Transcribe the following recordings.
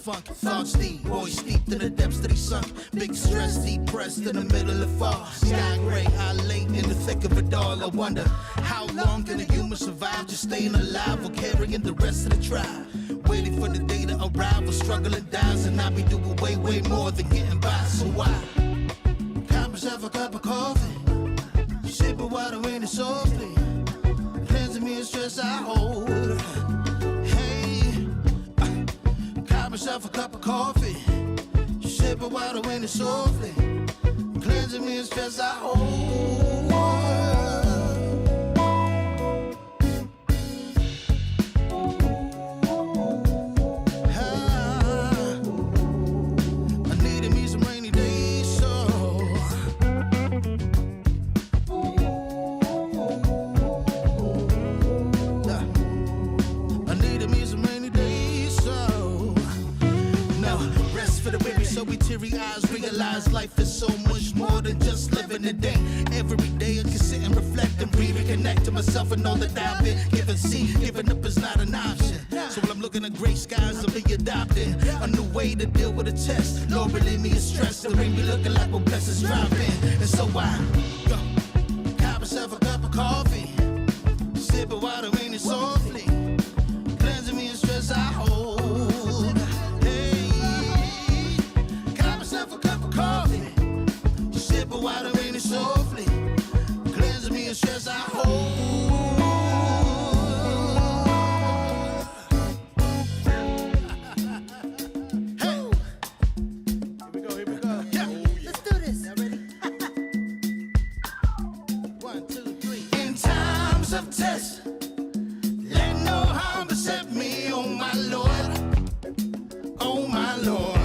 funk. Thoughts deep, boys steeped in the depths that he sunk. Big stress, depressed in the middle of fall. Sky gray, I late in the thick of it all. I wonder, how long can a human survive just staying alive or carrying the rest of the tribe? Waiting for the day to arrive or struggling dies, and I be doing way, way more than getting by. So why? Cop myself a cup of coffee, sipping water in it softly, cleansing me of stress I hold. Hey, cop myself a cup of coffee, sipping water in it softly, cleansing me of stress I hold. Realize life is so much more than just living a day. Every day I can sit and reflect and reconnect to myself and all that I've been given. See, giving up is not an option. So when I'm looking at gray skies, I'll be adopting a new way to deal with a test. Lord, relieve me of stress. The ring be looking like when blessings drop in. And so I cop myself a cup of coffee, sipping water in it softly, cleansing me of stress I hold. Sip of water in it softly, cleansing me of stress I hold. Hey, here we go. Yeah, let's do this. Y'all ready? 1, 2, 3. In times of test, let no harm beset me, oh my Lord, oh my Lord.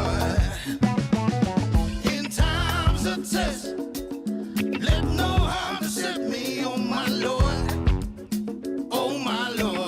Test. Let no harm beset me, oh my Lord, oh my Lord.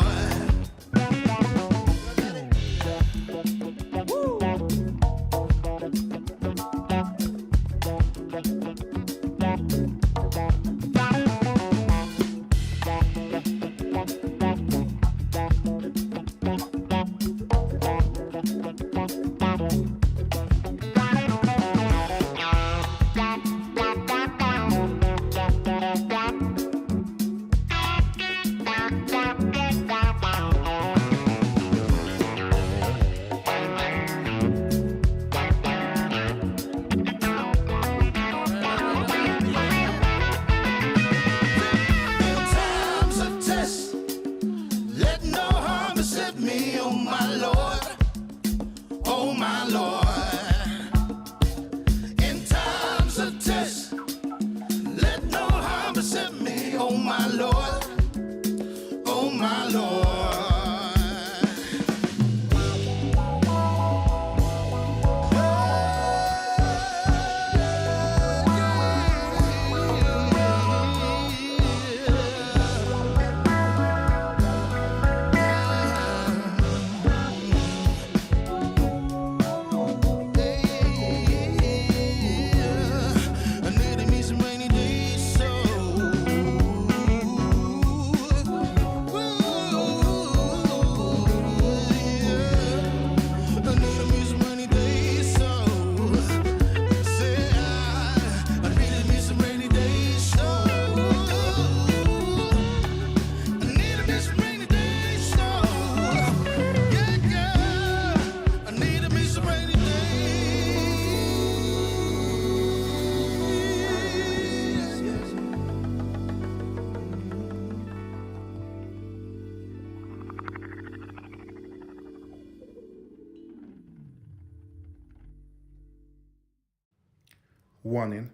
Warning,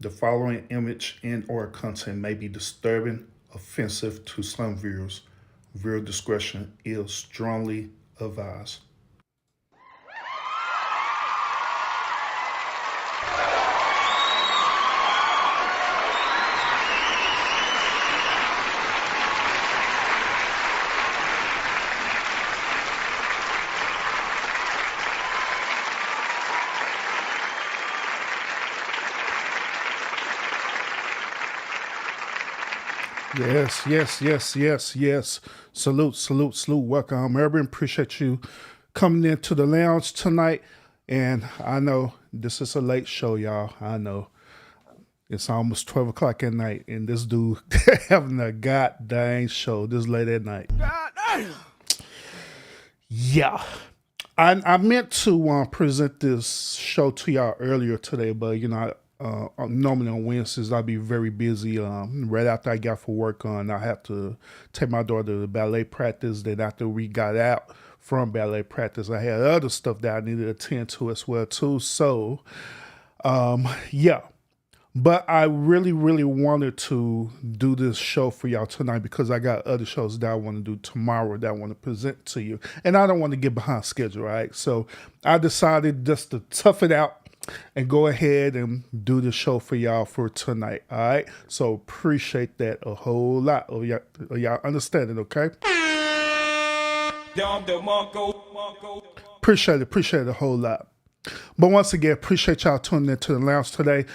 the following image and/or content may be disturbing, offensive to some viewers. Viewer discretion is strongly advised. Yes. Salute. Welcome, Urban. Appreciate you coming into the lounge tonight. And I know this is a late show, y'all. I know. It's almost 12 o'clock at night, and this dude having a goddamn show this late at night. Yeah. I meant to present this show to y'all earlier today, but, normally on Wednesdays, I'll be very busy. Right after I got for work on, I have to take my daughter to ballet practice. Then after we got out from ballet practice, I had other stuff that I needed to attend to as well, too. So, yeah. But I really, really wanted to do this show for y'all tonight because I got other shows that I want to do tomorrow that I want to present to you. And I don't want to get behind schedule, right? So I decided just to tough it out and go ahead and do the show for y'all for tonight, all right? So appreciate that a whole lot. Y'all understand it, okay? Appreciate it a whole lot. But once again, appreciate y'all tuning into the lounge today.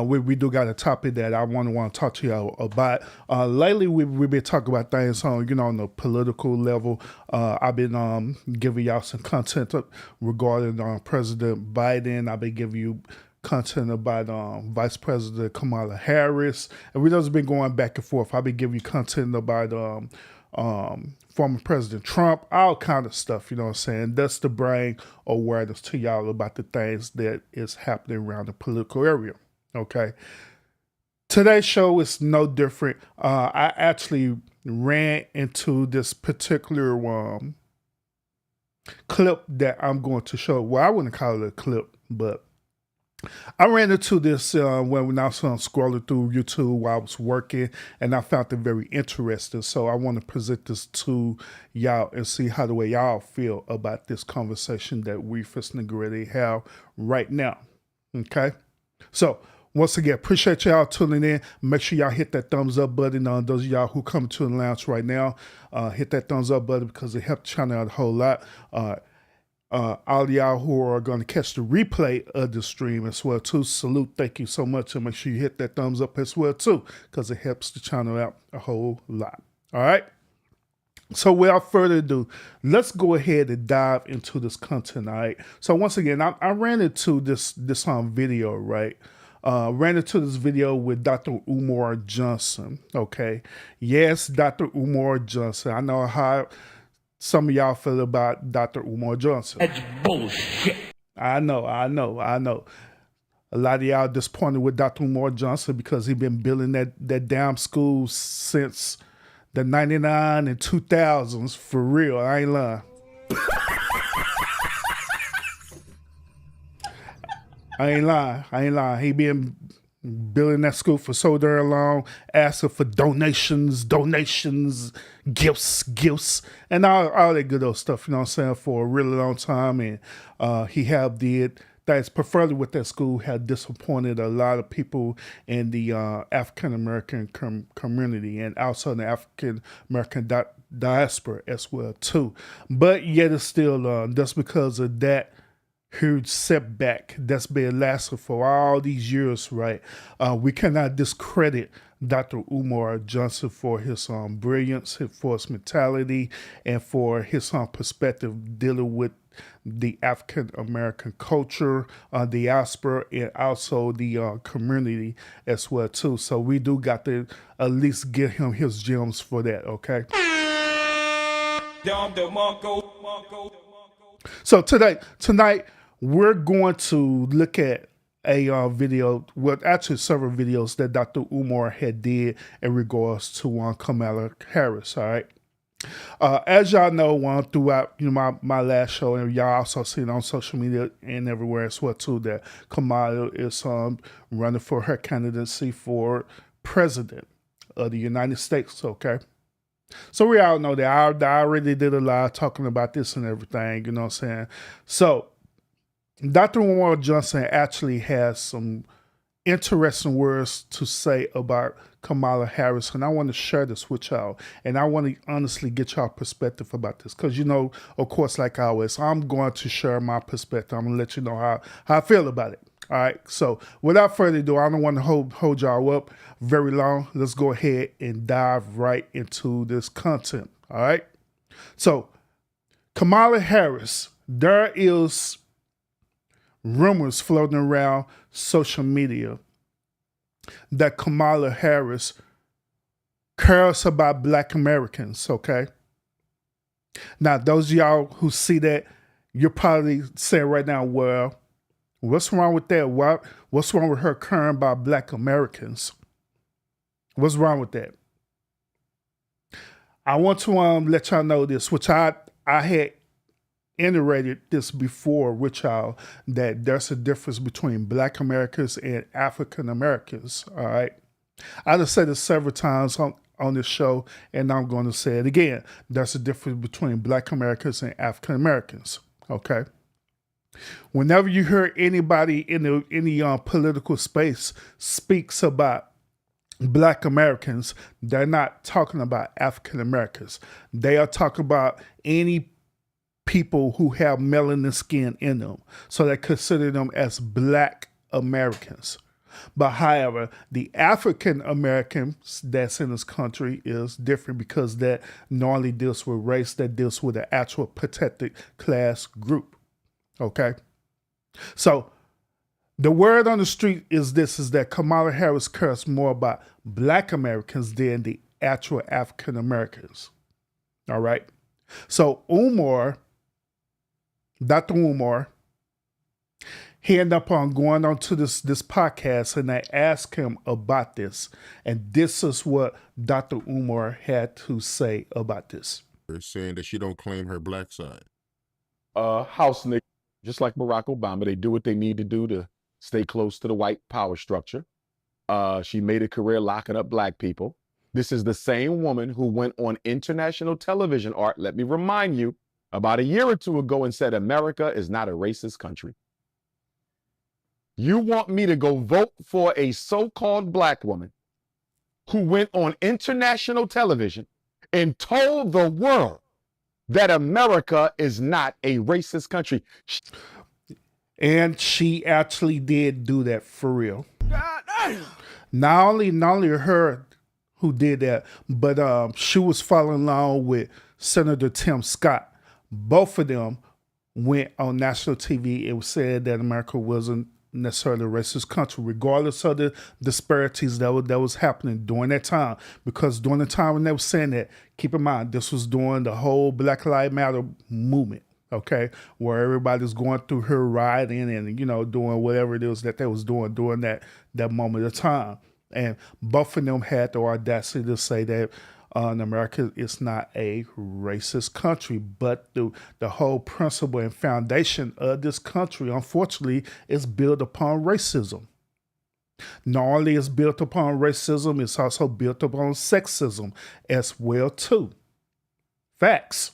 We do got a topic that I want to talk to y'all about. Lately, we've been talking about things on the political level. I've been giving y'all some content regarding President Biden. I've been giving you content about Vice President Kamala Harris, and we've just been going back and forth. I've been giving you content about former President Trump, all kind of stuff, you know what I'm saying? That's to bring awareness to y'all about the things that is happening around the political area, okay? Today's show is no different. I actually ran into this particular clip that I'm going to show. Well, I wouldn't call it a clip, but I ran into this when I was scrolling through YouTube while I was working, and I found it very interesting. So I want to present this to y'all and see how the way y'all feel about this conversation that we finna really have right now. Okay? So once again, appreciate y'all tuning in. Make sure y'all hit that thumbs up button. Those of y'all who come to the lounge right now, hit that thumbs up button because it helps the channel out a whole lot. All y'all who are going to catch the replay of the stream as well too, salute, thank you so much, and make sure you hit that thumbs up as well too, because it helps the channel out a whole lot. All right. So without further ado, let's go ahead and dive into this content. All right. So once again, I ran into this video, right? Ran into this video with Dr. Umar Johnson. Okay. Yes, Dr. Umar Johnson. I know how some of y'all feel about Dr. Umar Johnson. That's bullshit. I know. A lot of y'all disappointed with Dr. Umar Johnson because he been building that damn school since the 99 and 2000s. For real, I ain't lying. I ain't lying. He been building that school for so darn long, asking for donations, gifts, and all that good old stuff, you know what I'm saying, for a really long time. And he have did things, preferably with that school, had disappointed a lot of people in the African-American community and also the African-American diaspora as well, too. But yet it's still, just because of that huge setback that's been lasting for all these years, right? We cannot discredit Dr. Umar Johnson for his brilliance, for his mentality, and for his perspective dealing with the African American culture, diaspora, and also the community as well too. So we do got to at least give him his gems for that, okay? So tonight, we're going to look at a video, well, actually several videos that Dr. Umar had did in regards to Kamala Harris, all right? As y'all know, throughout my last show, and y'all also seen on social media and everywhere as well too, that Kamala is running for her candidacy for president of the United States, okay? So we all know that I already did a lot talking about this and everything, you know what I'm saying? So Dr. Umar Johnson actually has some interesting words to say about Kamala Harris, and I want to share this with y'all, and I want to honestly get y'all perspective about this, because of course, like always, I'm going to share my perspective. I'm going to let you know how I feel about it. All right, so without further ado, I don't want to hold y'all up very long. Let's go ahead and dive right into this content. All right, so Kamala Harris there is rumors floating around social media that Kamala Harris cares about Black Americans, okay? Now, those of y'all who see that, you're probably saying right now, well, what's wrong with that? What's wrong with her caring about Black Americans? What's wrong with that? I want to let y'all know this, which I had iterated this before with y'all, that there's a difference between Black Americans and African Americans, all right? I just said this several times on this show, and I'm going to say it again. There's a difference between Black Americans and African Americans, okay? Whenever you hear anybody in any political space speaks about Black Americans, they're not talking about African Americans. They are talking about any people who have melanin skin in them. So they consider them as Black Americans. But however, the African Americans that's in this country is different, because that not only deals with race, that deals with an actual protected class group. Okay? So the word on the street is that Kamala Harris cares more about Black Americans than the actual African Americans. All right? So Dr. Umar, he ended up on going on to this podcast, and I asked him about this. And this is what Dr. Umar had to say about this. They're saying that she don't claim her Black side. House niggas, just like Barack Obama, they do what they need to do to stay close to the white power structure. She made a career locking up Black people. This is the same woman who went on international television, Art, let me remind you, about a year or two ago and said America is not a racist country. You want me to go vote for a so-called Black woman who went on international television and told the world that America is not a racist country? And she actually did do that for real. Not only her who did that, but she was following along with Senator Tim Scott. Both of them went on national TV and said that America wasn't necessarily a racist country, regardless of the disparities that was happening during that time. Because during the time when they were saying that, keep in mind, this was during the whole Black Lives Matter movement, okay, where everybody's going through her rioting and, doing whatever it is that they was doing during that moment of time. And both of them had the audacity to say that America is not a racist country, but the whole principle and foundation of this country, unfortunately, is built upon racism. Not only is built upon racism, it's also built upon sexism as well too. Facts.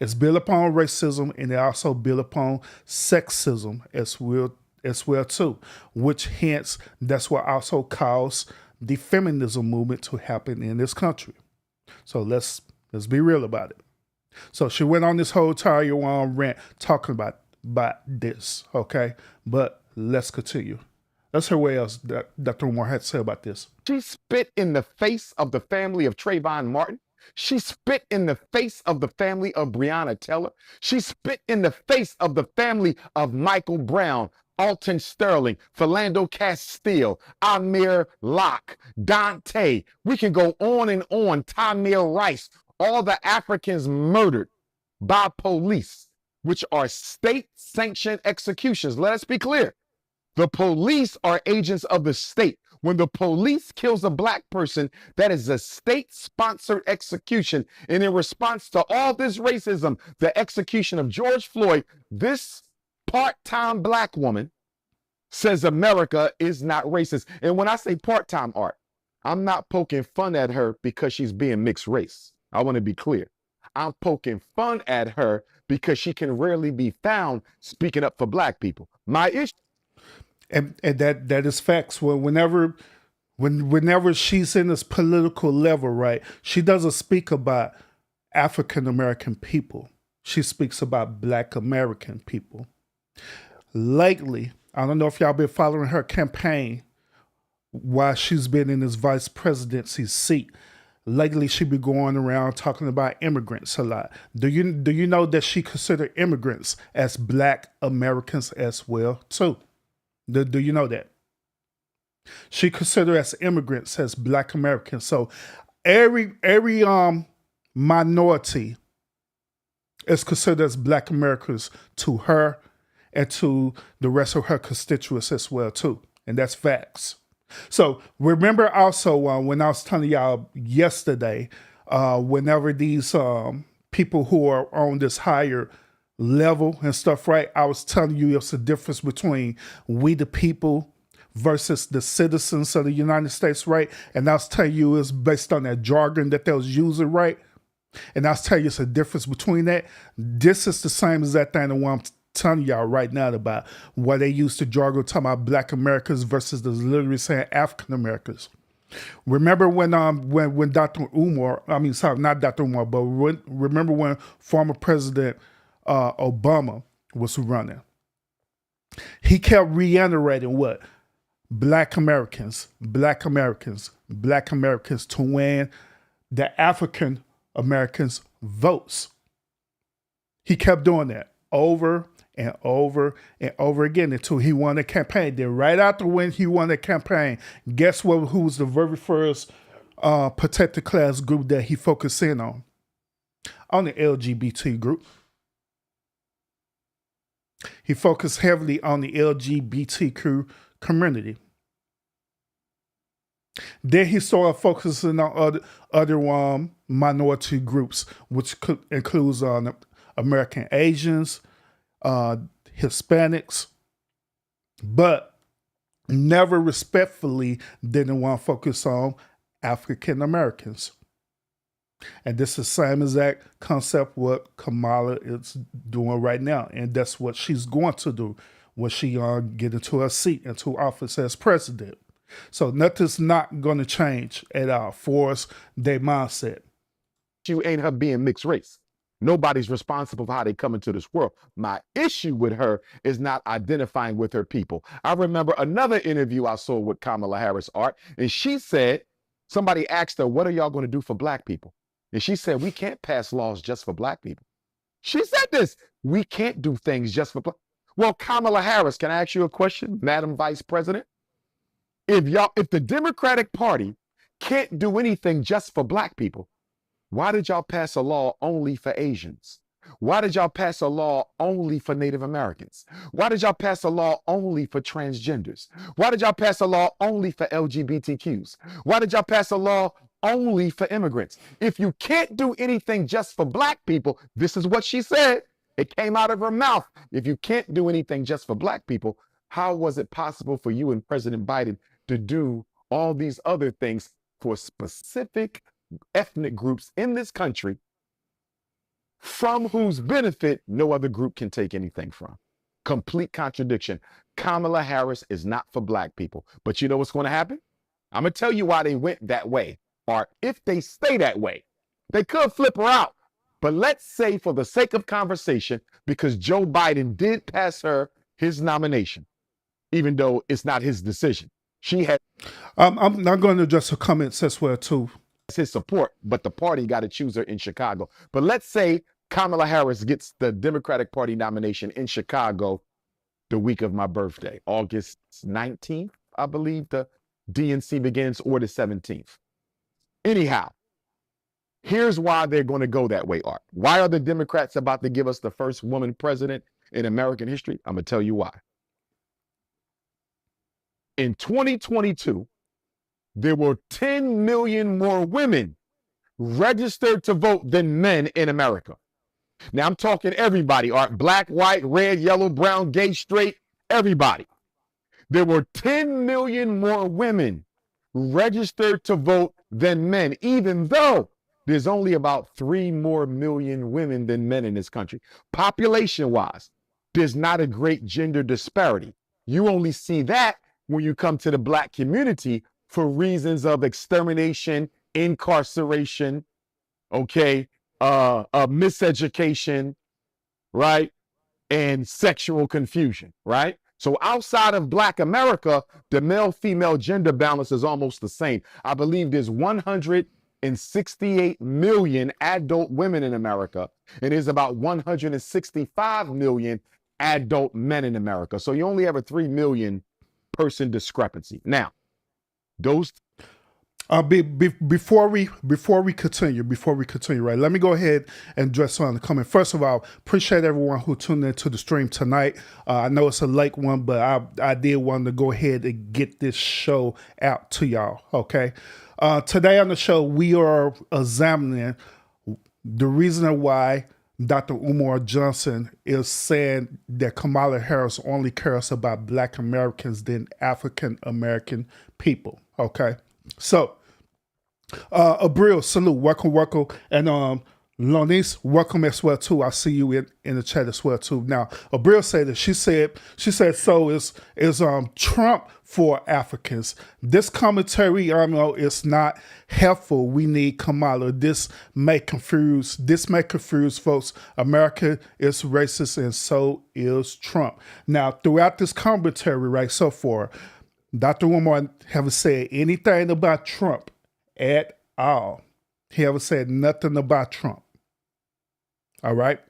It's built upon racism, and it also built upon sexism as well too, which hence that's what also caused the feminism movement to happen in this country. So let's be real about it. So she went on this whole entire rant talking about this, okay? But let's continue. Let's hear what else Dr. Umar had to say about this. She spit in the face of the family of Trayvon Martin. She spit in the face of the family of Breonna Taylor. She spit in the face of the family of Michael Brown, Alton Sterling, Philando Castile, Amir Locke, Dante. We can go on and on. Tamir Rice, all the Africans murdered by police, which are state-sanctioned executions. Let us be clear. The police are agents of the state. When the police kills a Black person, that is a state-sponsored execution. And in response to all this racism, the execution of George Floyd, this part-time Black woman says America is not racist. And when I say part-time, Art, I'm not poking fun at her because she's being mixed race. I want to be clear. I'm poking fun at her because she can rarely be found speaking up for Black people. My issue. And that is facts. Well, whenever she's in this political level, right, she doesn't speak about African American people. She speaks about Black American people. Lately, I don't know if y'all been following her campaign while she's been in this vice presidency seat. lately she be going around talking about immigrants a lot. Do you know that she considered immigrants as Black Americans as well too? Do you know that? She considered as immigrants as Black Americans. So every minority is considered as Black Americans to her and to the rest of her constituents as well too. And that's facts. So remember also when I was telling y'all yesterday, whenever these people who are on this higher level and stuff, right? I was telling you it's a difference between we the people versus the citizens of the United States, right? And I was telling you it's based on that jargon that they was using, right? And I was telling you it's a difference between that. This is the same as that thing that I'm telling y'all right now about what they used to jargon talking about Black Americans versus the literally saying African Americans. Remember when Dr. Umar, not Dr. Umar, but remember when former President Obama was running? He kept reiterating what? Black Americans, Black Americans, Black Americans to win the African Americans' votes. He kept doing that over and over and over again until he won the campaign. Then right after when he won the campaign, guess what? Who was the very first protected class group that he focused in on? On the LGBT group. He focused heavily on the LGBTQ community. Then he started focusing on other minority groups, which includes American Asians, Hispanics, but never respectfully didn't want to focus on African Americans. And this is the same exact concept what Kamala is doing right now. And that's what she's going to do when she get into her seat, into office as president. So nothing's not going to change at all for us, their mindset. You ain't her being mixed race. Nobody's responsible for how they come into this world. My issue with her is not identifying with her people. I remember another interview I saw with Kamala Harris, Art, and she said, somebody asked her, what are y'all going to do for Black people? And she said, we can't pass laws just for Black people. She said this, we can't do things just for Black. Well, Kamala Harris, can I ask you a question, Madam Vice President? If the Democratic Party can't do anything just for Black people, why did y'all pass a law only for Asians? Why did y'all pass a law only for Native Americans? Why did y'all pass a law only for transgenders? Why did y'all pass a law only for LGBTQs? Why did y'all pass a law only for immigrants? If you can't do anything just for Black people, this is what she said. It came out of her mouth. If you can't do anything just for Black people, how was it possible for you and President Biden to do all these other things for specific ethnic groups in this country from whose benefit no other group can take anything from? Complete contradiction. Kamala Harris is not for Black people. But you know what's going to happen? I'm going to tell you why they went that way. Or if they stay that way, they could flip her out. But let's say for the sake of conversation, because Joe Biden did pass her his nomination, even though it's not his decision. She had I'm not going to address her comments as well too. his support, but the party got to choose her in Chicago. But let's say Kamala Harris gets the Democratic Party nomination in Chicago the week of my birthday, August 19th, I believe the DNC begins, or the 17th. Anyhow, here's why they're going to go that way, Art. Why are the Democrats about to give us the first woman president in American history? I'm going to tell you why. In 2022, there were 10 million more women registered to vote than men in America. Now I'm talking everybody, Art, black, white, red, yellow, brown, gay, straight, everybody. There were 10 million more women registered to vote than men, even though there's only about 3 more million women than men in this country. Population-wise, there's not a great gender disparity. You only see that when you come to the Black community for reasons of extermination, incarceration, okay, miseducation, right, and sexual confusion, right? So outside of Black America, the male-female gender balance is almost the same. I believe there's 100 168 million adult women in America, and there's about 165 million adult men in America. So you only have a 3 million person discrepancy. Now, those before we continue, right? Let me go ahead and address on the comment. First of all, appreciate everyone who tuned into the stream tonight. I know it's a late one, but I did want to go ahead and get this show out to y'all. Okay, today on the show we are examining the reason why Dr. Umar Johnson is saying that Kamala Harris only cares about Black Americans than African American people. Okay. So, Abril, salute, welcome, and Lonice, welcome as well too. I see you in the chat as well too. Now, Abril said that she said so is Trump for Africans. This commentary, it's not helpful. We need Kamala. This may confuse folks. America is racist and so is Trump. Now, throughout this commentary, right, so far, Dr. Umar haven't said anything about Trump at all. He haven't said nothing about Trump. All right?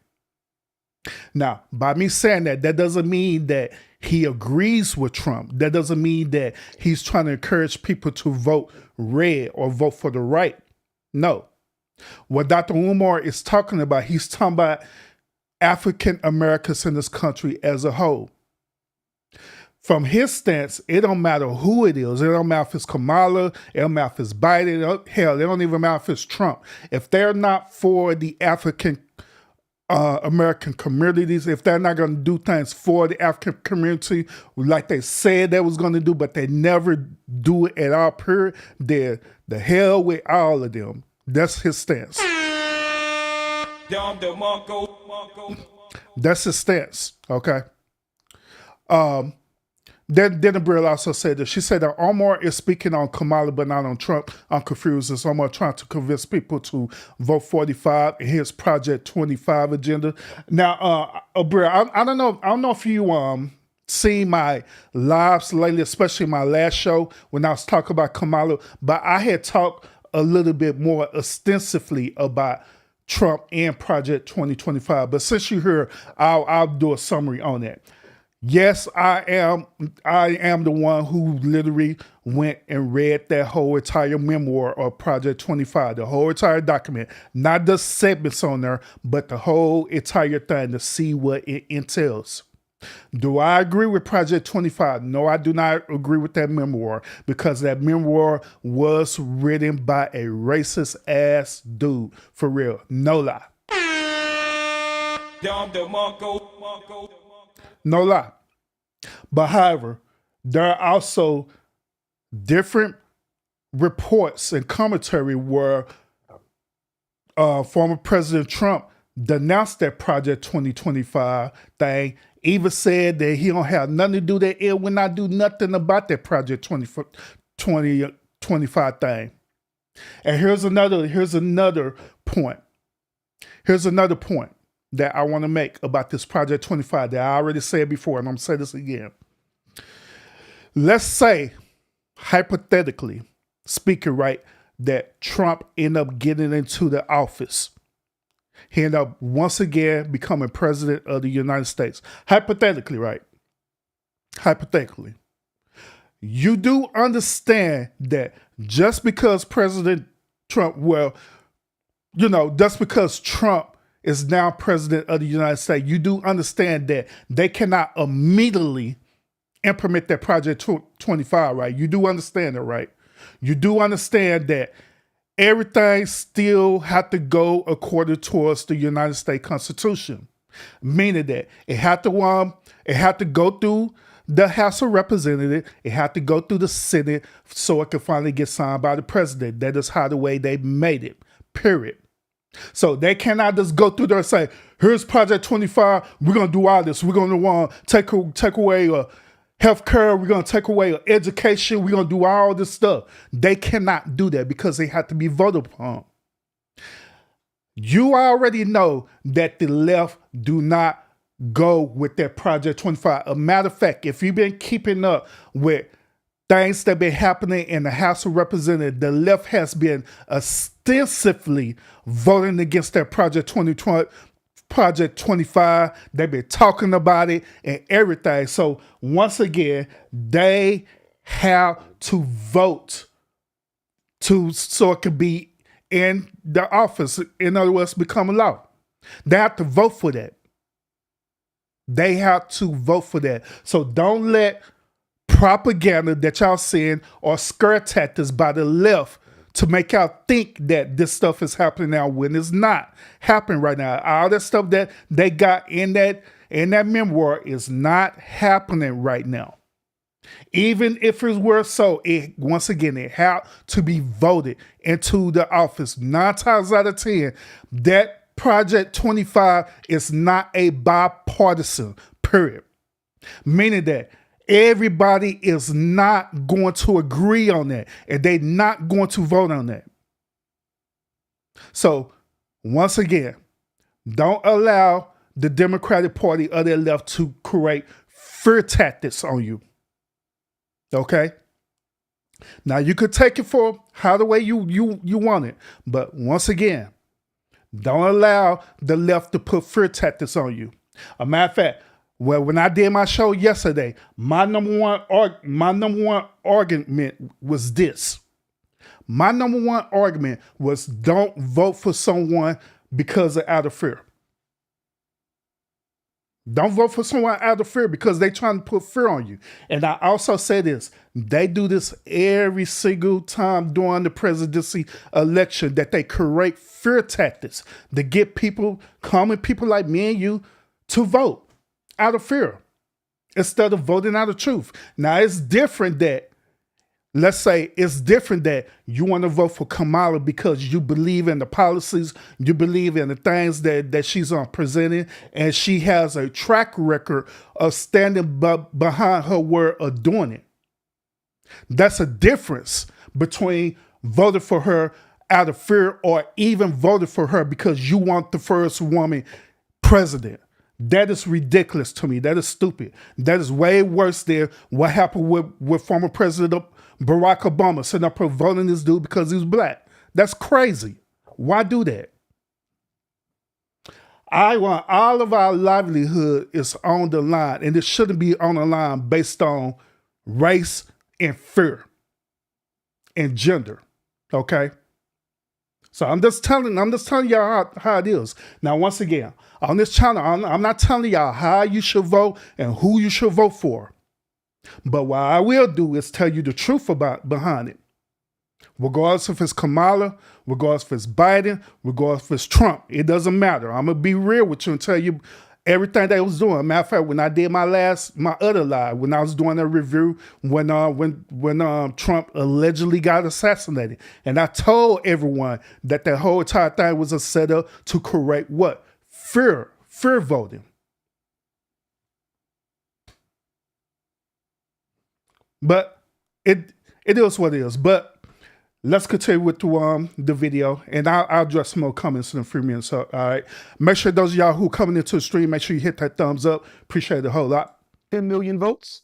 Now, by me saying that doesn't mean that he agrees with Trump. That doesn't mean that he's trying to encourage people to vote red or vote for the right. No. What Dr. Umar is talking about, he's talking about African Americans in this country as a whole. From his stance, it don't matter who it is. It don't matter if it's Kamala. It don't matter if it's Biden. Hell, it don't even matter if it's Trump. If they're not for the African American communities, if they're not going to do things for the African community like they said they was going to do, but they never do it at all, period, then the hell with all of them. That's his stance. That's his stance, okay? Then Abril also said that she said that Umar is speaking on Kamala but not on Trump. I'm confused. Is Umar trying to convince people to vote 45 in his Project 25 agenda? Now, Abril, I don't know if you seen my lives lately, especially my last show when I was talking about Kamala, but I had talked a little bit more extensively about Trump and Project 2025. But since you're here, I'll do a summary on that. Yes, I am the one who literally went and read that whole entire memoir of Project 25, the whole entire document, not the segments on there, but the whole entire thing to see what it entails. Do I agree with Project 25? No, I do not agree with that memoir because that memoir was written by a racist ass dude, for real, no lie. No lie. But however, there are also different reports and commentary where former President Trump denounced that Project 2025 thing, even said that he don't have nothing to do that it will not do nothing about that Project 2025 thing. And here's another point. Here's another point that I want to make about this Project 25 that I already said before, and I'm going to say this again. Let's say, hypothetically speaking, right, that Trump ended up getting into the office. He ended up once again becoming president of the United States. Hypothetically, right? Hypothetically. You do understand that just because President Trump, just because Trump is now president of the United States, you do understand that they cannot immediately implement that Project 25, right? You do understand that, right? You do understand that everything still have to go according towards the United States Constitution, meaning that it had to go through the House of Representatives, it had to go through the Senate so it could finally get signed by the president. That is how the way they made it, period. So they cannot just go through there and say, here's Project 25, we're going to do all this. We're going to take away health care, we're going to take away education, we're going to do all this stuff. They cannot do that because they have to be voted upon. You already know that the left do not go with that Project 25. A matter of fact, if you've been keeping up with things that been happening in the House of Representatives, the left has been extensively voting against that Project 2020, Project 25. They've been talking about it and everything. So once again, they have to vote so it can be in the office. In other words, become a law. They have to vote for that. They have to vote for that. So don't let propaganda that y'all seeing or scare tactics by the left to make y'all think that this stuff is happening now when it's not happening right now. All that stuff that they got in that memoir is not happening right now. Even if it were so, once again, it had to be voted into the office. 9 times out of 10, that Project 25 is not a bipartisan, period. Meaning that everybody is not going to agree on that, and they're not going to vote on that. So, once again, don't allow the Democratic Party or their left to create fear tactics on you. Okay? Now, you could take it for how the way you want it, but once again, don't allow the left to put fear tactics on you. A matter of fact, well, when I did my show yesterday, my number one argument was this. My number one argument was don't vote for someone because of out of fear. Don't vote for someone out of fear because they're trying to put fear on you. And I also say this, they do this every single time during the presidency election, that they create fear tactics to get people, common people like me and you, to vote out of fear instead of voting out of truth. Now, it's different that, let's say it's different that you want to vote for Kamala because you believe in the policies, you believe in the things that she's presenting, and she has a track record of standing behind her word of doing it. That's a difference between voting for her out of fear or even voting for her because you want the first woman president. That is ridiculous to me. That is stupid. That is way worse than what happened with former President Barack Obama sitting up voting this dude because he was black. That's crazy. Why do that? I want all of our livelihood is on the line, and it shouldn't be on the line based on race and fear and gender. Okay? So I'm just telling y'all how it is. Now, once again, on this channel, I'm not telling y'all how you should vote and who you should vote for. But what I will do is tell you the truth behind it. Regardless if it's Kamala, regardless if it's Biden, regardless if it's Trump, it doesn't matter. I'm gonna be real with you and tell you everything they was doing. Matter of fact, when I did my other live, when I was doing a review, when Trump allegedly got assassinated, and I told everyone that whole entire thing was a setup to correct what? Fear voting. But it is what it is. But let's continue with the video, and I'll address some more comments in a few minutes. All right. Make sure those of y'all who coming into the stream, make sure you hit that thumbs up. Appreciate it a whole lot. 10 million votes.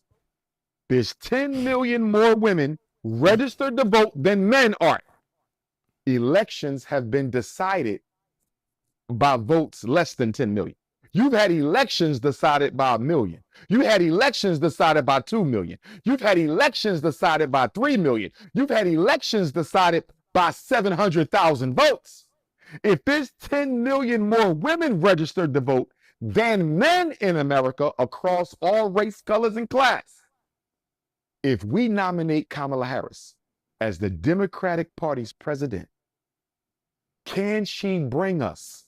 There's 10 million more women registered to vote than men are. Elections have been decided by votes less than 10 million. You've had elections decided by 1 million. You had elections decided by 2 million. You've had elections decided by 3 million. You've had elections decided by 700,000 votes. If there's 10 million more women registered to vote than men in America across all race, colors, and class, if we nominate Kamala Harris as the Democratic Party's president, can she bring us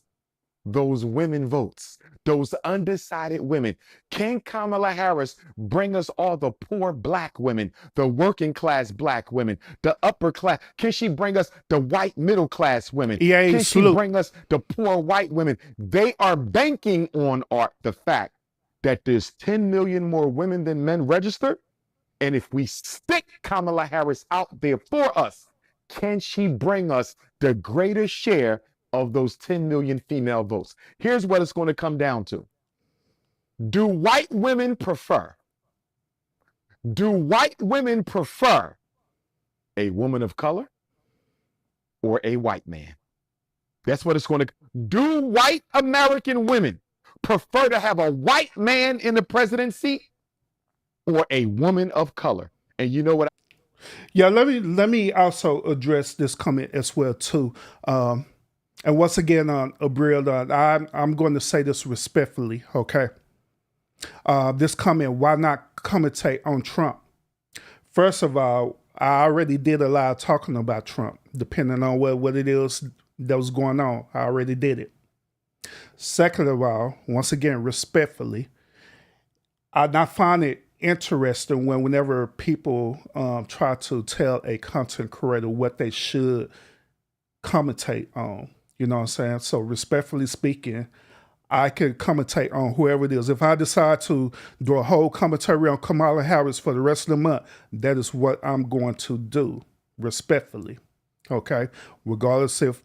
those women votes, those undecided women? Can Kamala Harris bring us all the poor black women, the working class black women, the upper class? Can she bring us the white middle class women? Can she bring us the poor white women? They are banking on the fact that there's 10 million more women than men registered. And if we stick Kamala Harris out there for us, can she bring us the greater share of those 10 million female votes? Here's what it's going to come down to. Do white women prefer Do white women prefer a woman of color or a white man? That's what it's going to do. White American women prefer to have a white man in the presidency or a woman of color? And you know what? Yeah, let me also address this comment as well too. And once again, Abril, I'm going to say this respectfully, okay? This comment, why not commentate on Trump? First of all, I already did a lot of talking about Trump, depending on what it is that was going on. I already did it. Second of all, once again, respectfully, I not find it interesting whenever people try to tell a content creator what they should commentate on. You know what I'm saying? So respectfully speaking, I can commentate on whoever it is. If I decide to do a whole commentary on Kamala Harris for the rest of the month, that is what I'm going to do, respectfully. Okay? Regardless if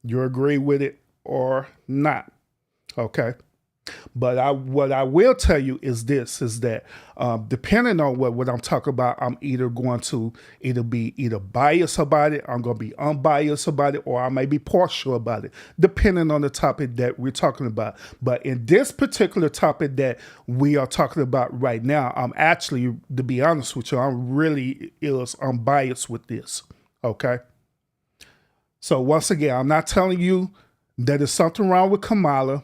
you agree with it or not. Okay? But what I will tell you is this, is that depending on what I'm talking about, I'm either going to be biased about it, I'm going to be unbiased about it, or I may be partial about it, depending on the topic that we're talking about. But in this particular topic that we are talking about right now, I'm actually, to be honest with you, I'm really unbiased with this, okay? So once again, I'm not telling you that there's something wrong with Kamala.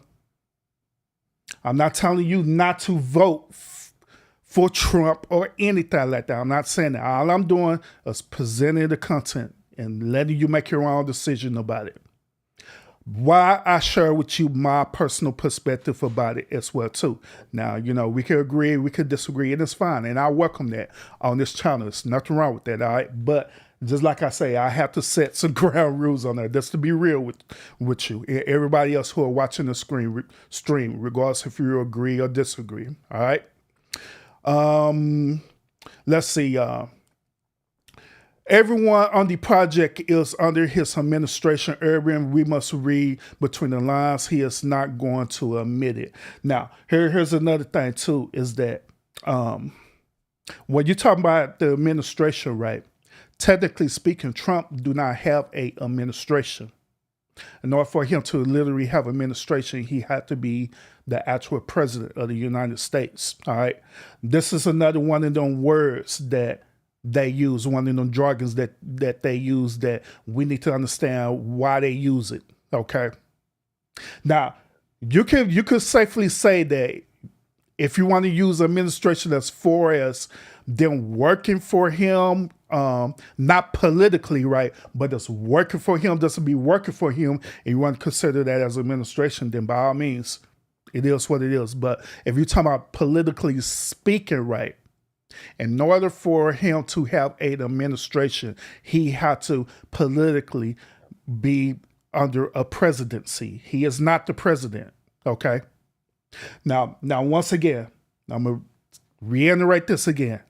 I'm not telling you not to vote for Trump or anything like that. I'm not saying that. All I'm doing is presenting the content and letting you make your own decision about it. Why I share with you my personal perspective about it as well too. Now, you know, we could agree, we could disagree, and it's fine. And I welcome that on this channel. There's nothing wrong with that, all right? But just like I say, I have to set some ground rules on there. Just to be real with you. Everybody else who are watching the stream, regardless if you agree or disagree. All right. Let's see. Everyone on the project is under his administration. Urban, we must read between the lines. He is not going to admit it. Now, here's another thing too, is that when you're talking about the administration, right? Technically speaking, Trump do not have a administration. In order for him to literally have administration, he had to be the actual president of the United States. All right. This is another one of them words that they use, one of them jargons that they use that we need to understand why they use it. Okay. Now, you could safely say that if you want to use administration as far as them working for him, not politically, right, but it's working for him, doesn't be working for him, and you want to consider that as administration, then by all means, it is what it is. But if you're talking about politically speaking, right, in order for him to have an administration, he had to politically be under a presidency. He is not the president, okay? Now, once again, I'm going to reiterate this again.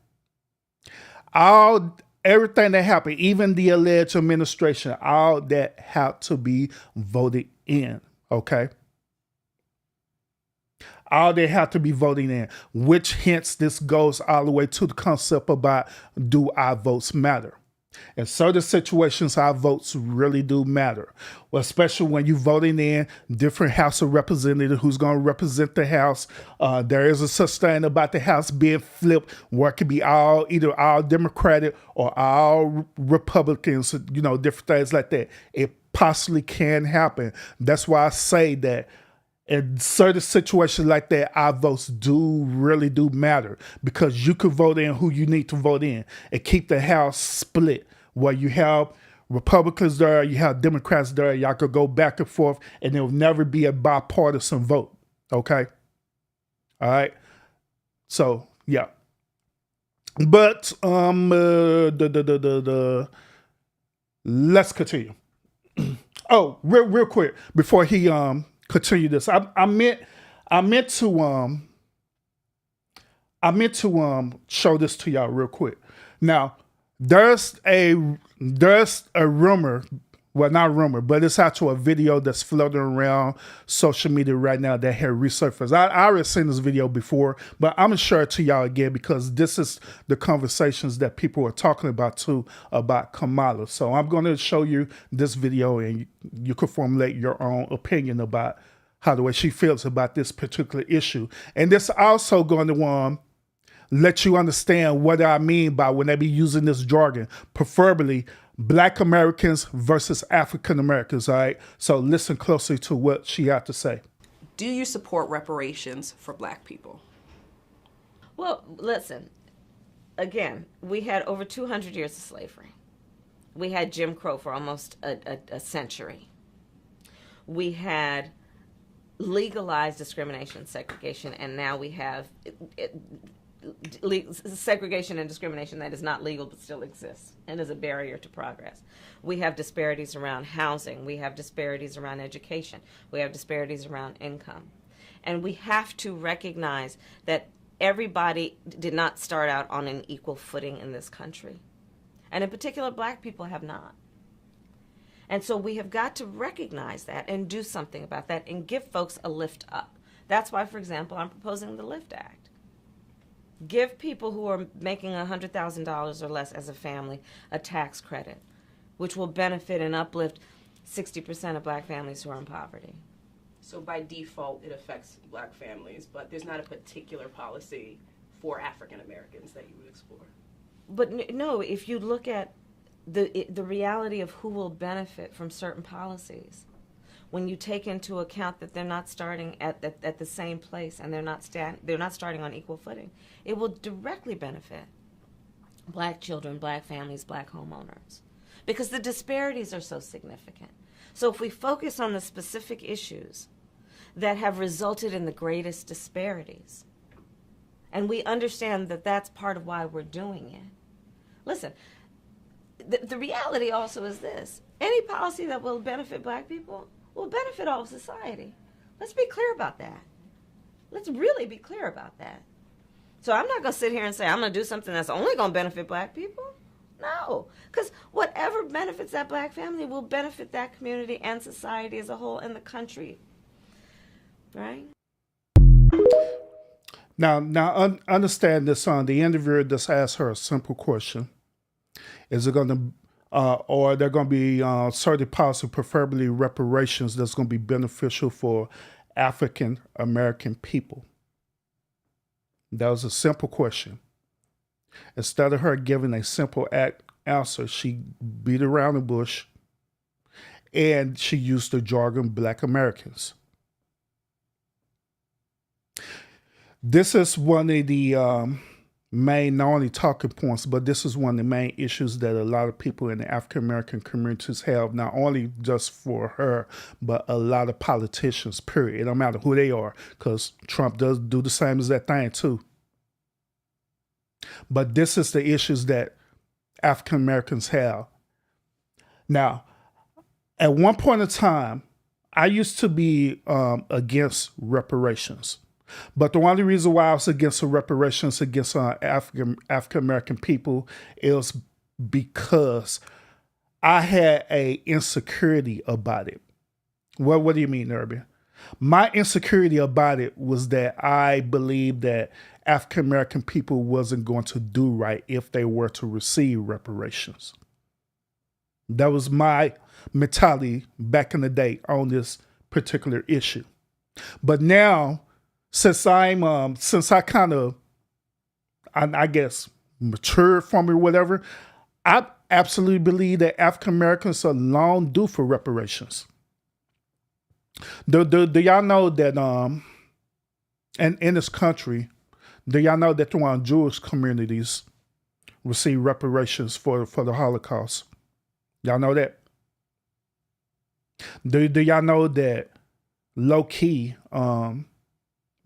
Everything that happened, even the alleged administration, all that had to be voted in, okay? All they have to be voting in, which hence this goes all the way to the concept about, do our votes matter? In certain situations, our votes really do matter, well, especially when you're voting in different House of Representatives who's going to represent the House. There is a such thing about the House being flipped, where it could be either all Democratic or all Republicans, you know, different things like that. It possibly can happen. That's why I say that in certain situations like that, our votes really do matter, because you could vote in who you need to vote in and keep the House split, where you have Republicans there, you have Democrats there, y'all could go back and forth, and there'll never be a bipartisan vote. Okay? All right? So, yeah. But, let's continue. Oh, real quick, before he, continue this. I meant to show this to y'all real quick. Now, there's a rumor Well, not rumor, but it's actually a video that's floating around social media right now that had resurfaced. I already seen this video before, but I'm gonna share it to y'all again because this is the conversations that people are talking about too about Kamala. So I'm gonna show you this video, and you can formulate your own opinion about how the way she feels about this particular issue. And this also going to let you understand what I mean by when they be using this jargon, preferably Black Americans versus African Americans, all right? So listen closely to what she had to say. Do you support reparations for Black people? Well, listen, again, we had over 200 years of slavery. We had Jim Crow for almost a century. We had legalized discrimination and segregation, and now we have segregation and discrimination that is not legal but still exists and is a barrier to progress. We have disparities around housing. We have disparities around education. We have disparities around income. And we have to recognize that everybody did not start out on an equal footing in this country. And in particular, Black people have not. And so we have got to recognize that and do something about that and give folks a lift up. That's why, for example, I'm proposing the LIFT Act. Give people who are making $100,000 or less as a family a tax credit, which will benefit and uplift 60% of Black families who are in poverty. So by default, it affects Black families, but there's not a particular policy for African Americans that you would explore. But no, if you look at the reality of who will benefit from certain policies, when you take into account that they're not starting at the same place and they're not starting on equal footing, it will directly benefit Black children, Black families, Black homeowners, because the disparities are so significant. So if we focus on the specific issues that have resulted in the greatest disparities, and we understand that that's part of why we're doing it. Listen, the reality also is this: any policy that will benefit Black people will benefit all of society. Let's be clear about that. Let's really be clear about that. So I'm not going to sit here and say I'm going to do something that's only going to benefit Black people. No, because whatever benefits that Black family will benefit that community and society as a whole and the country, right? Now, understand this. The interviewer just asked her a simple question: is it going to or they're going to be certain policy, preferably reparations, that's going to be beneficial for African American people? That was a simple question. Instead of her giving a simple answer, she beat around the bush and she used the jargon Black Americans. This is one of the main, not only talking points, but this is one of the main issues that a lot of people in the African American communities have, not only just for her, but a lot of politicians, period. It don't matter who they are, because Trump does do the same as that thing too. But this is the issues that African Americans have. Now, at one point in time, I used to be against reparations. But the only reason why I was against the reparations against African American people is because I had a insecurity about it. Well, what do you mean, Irby? My insecurity about it was that I believed that African American people wasn't going to do right if they were to receive reparations. That was my mentality back in the day on this particular issue. But now, since I kind of, I guess, matured from it or whatever, I absolutely believe that African Americans are long due for reparations. Do y'all know that and in this country, do y'all know that the Jewish communities receive reparations for the Holocaust? Y'all know that? Do y'all know that low key,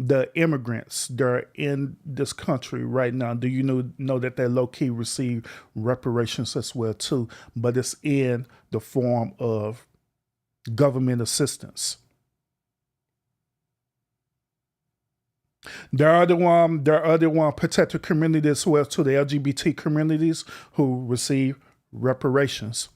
the immigrants that are in this country right now, do you know that they low key receive reparations as well too? But it's in the form of government assistance. There are other protected communities as well too, the LGBT communities who receive reparations.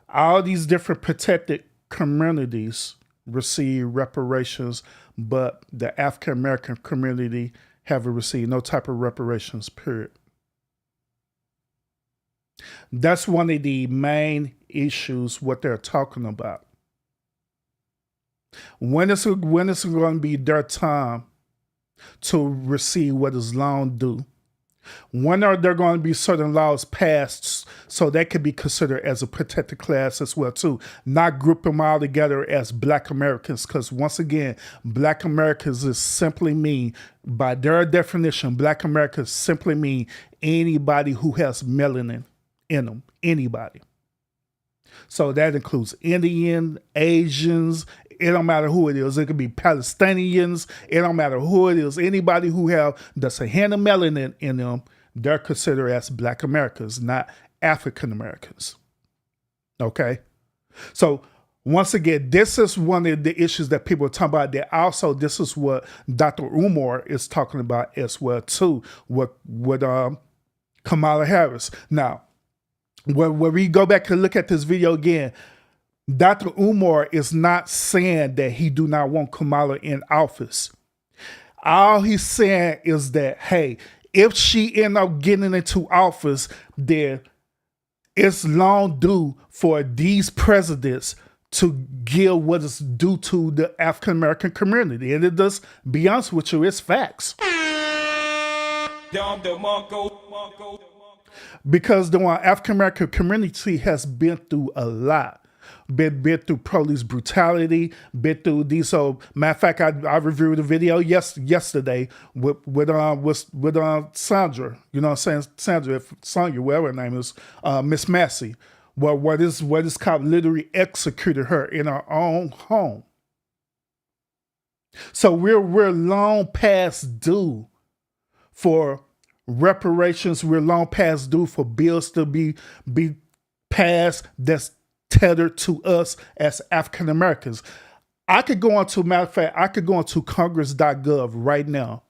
all these different protected communities receive reparations, but the African American community haven't received no type of reparations, period. That's one of the main issues what they're talking about. When is it going to be their time to receive what is long due? When are there going to be certain laws passed so that could be considered as a protected class as well too? Not group them all together as Black Americans, because once again, Black Americans is simply mean, by their definition, Black Americans simply mean anybody who has melanin in them, anybody. So that includes Indian, Asians. It don't matter who it is. It could be Palestinians. It don't matter who it is. Anybody who have the Sahana melanin in them, they're considered as Black Americans, not African Americans. Okay? So once again, this is one of the issues that people are talking about. That also, this is what Dr. Umar is talking about as well too, with Kamala Harris. Now, when we go back and look at this video again, Dr. Umar is not saying that he do not want Kamala in office. All he's saying is that, hey, if she end up getting into office, then it's long due for these presidents to give what is due to the African American community. And it does, be honest with you, it's facts. Because the African American community has been through a lot. Been through police brutality, been through these. So, matter of fact, I reviewed a video yesterday with Sandra. You know what I'm saying? Sandra, Sonia, whatever her name is, Miss Massie. Where this cop literally executed her in her own home. So we're long past due for reparations. We're long past due for bills to be passed that's tethered to us as African Americans. I could go on to, matter of fact, I could go on to congress.gov right now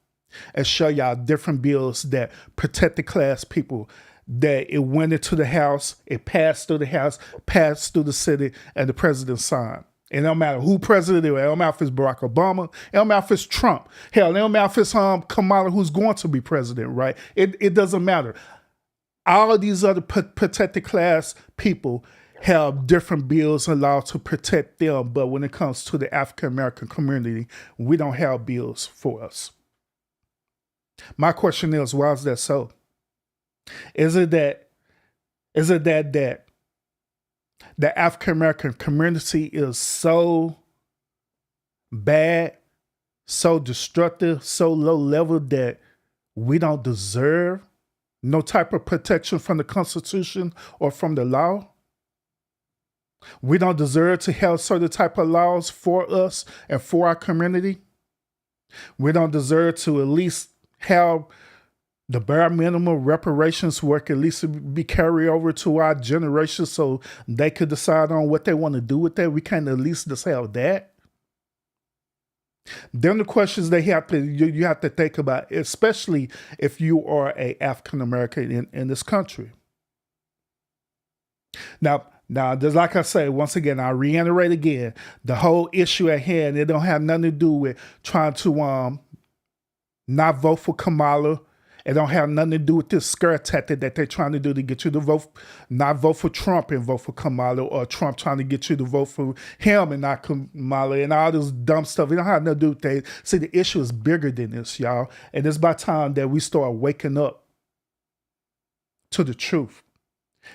and show y'all different bills that protect the class people, that it went into the House, it passed through the House, passed through the city, and the president signed. And it don't matter who president it is. It don't matter if it's Barack Obama. It don't matter if it's Trump. Hell, it don't matter if it's Kamala, who's going to be president, right? It doesn't matter. All of these other protected class people have different bills and laws to protect them, but when it comes to the African American community, we don't have bills for us. My question is, why is that so? Is it that the African American community is so bad, so destructive, so low level that we don't deserve no type of protection from the Constitution or from the law? We don't deserve to have certain type of laws for us and for our community. We don't deserve to at least have the bare minimum reparations work at least be carried over to our generation so they could decide on what they want to do with that. We can't at least just have that. Then the questions you have to think about, especially if you are a African American in this country. Now, just like I say, once again, I reiterate again, the whole issue at hand, it don't have nothing to do with trying to not vote for Kamala. It don't have nothing to do with this scare tactic that they're trying to do to get you to vote, not vote for Trump and vote for Kamala, or Trump trying to get you to vote for him and not Kamala, and all this dumb stuff. It don't have nothing to do with that. See, the issue is bigger than this, y'all. And it's about time that we start waking up to the truth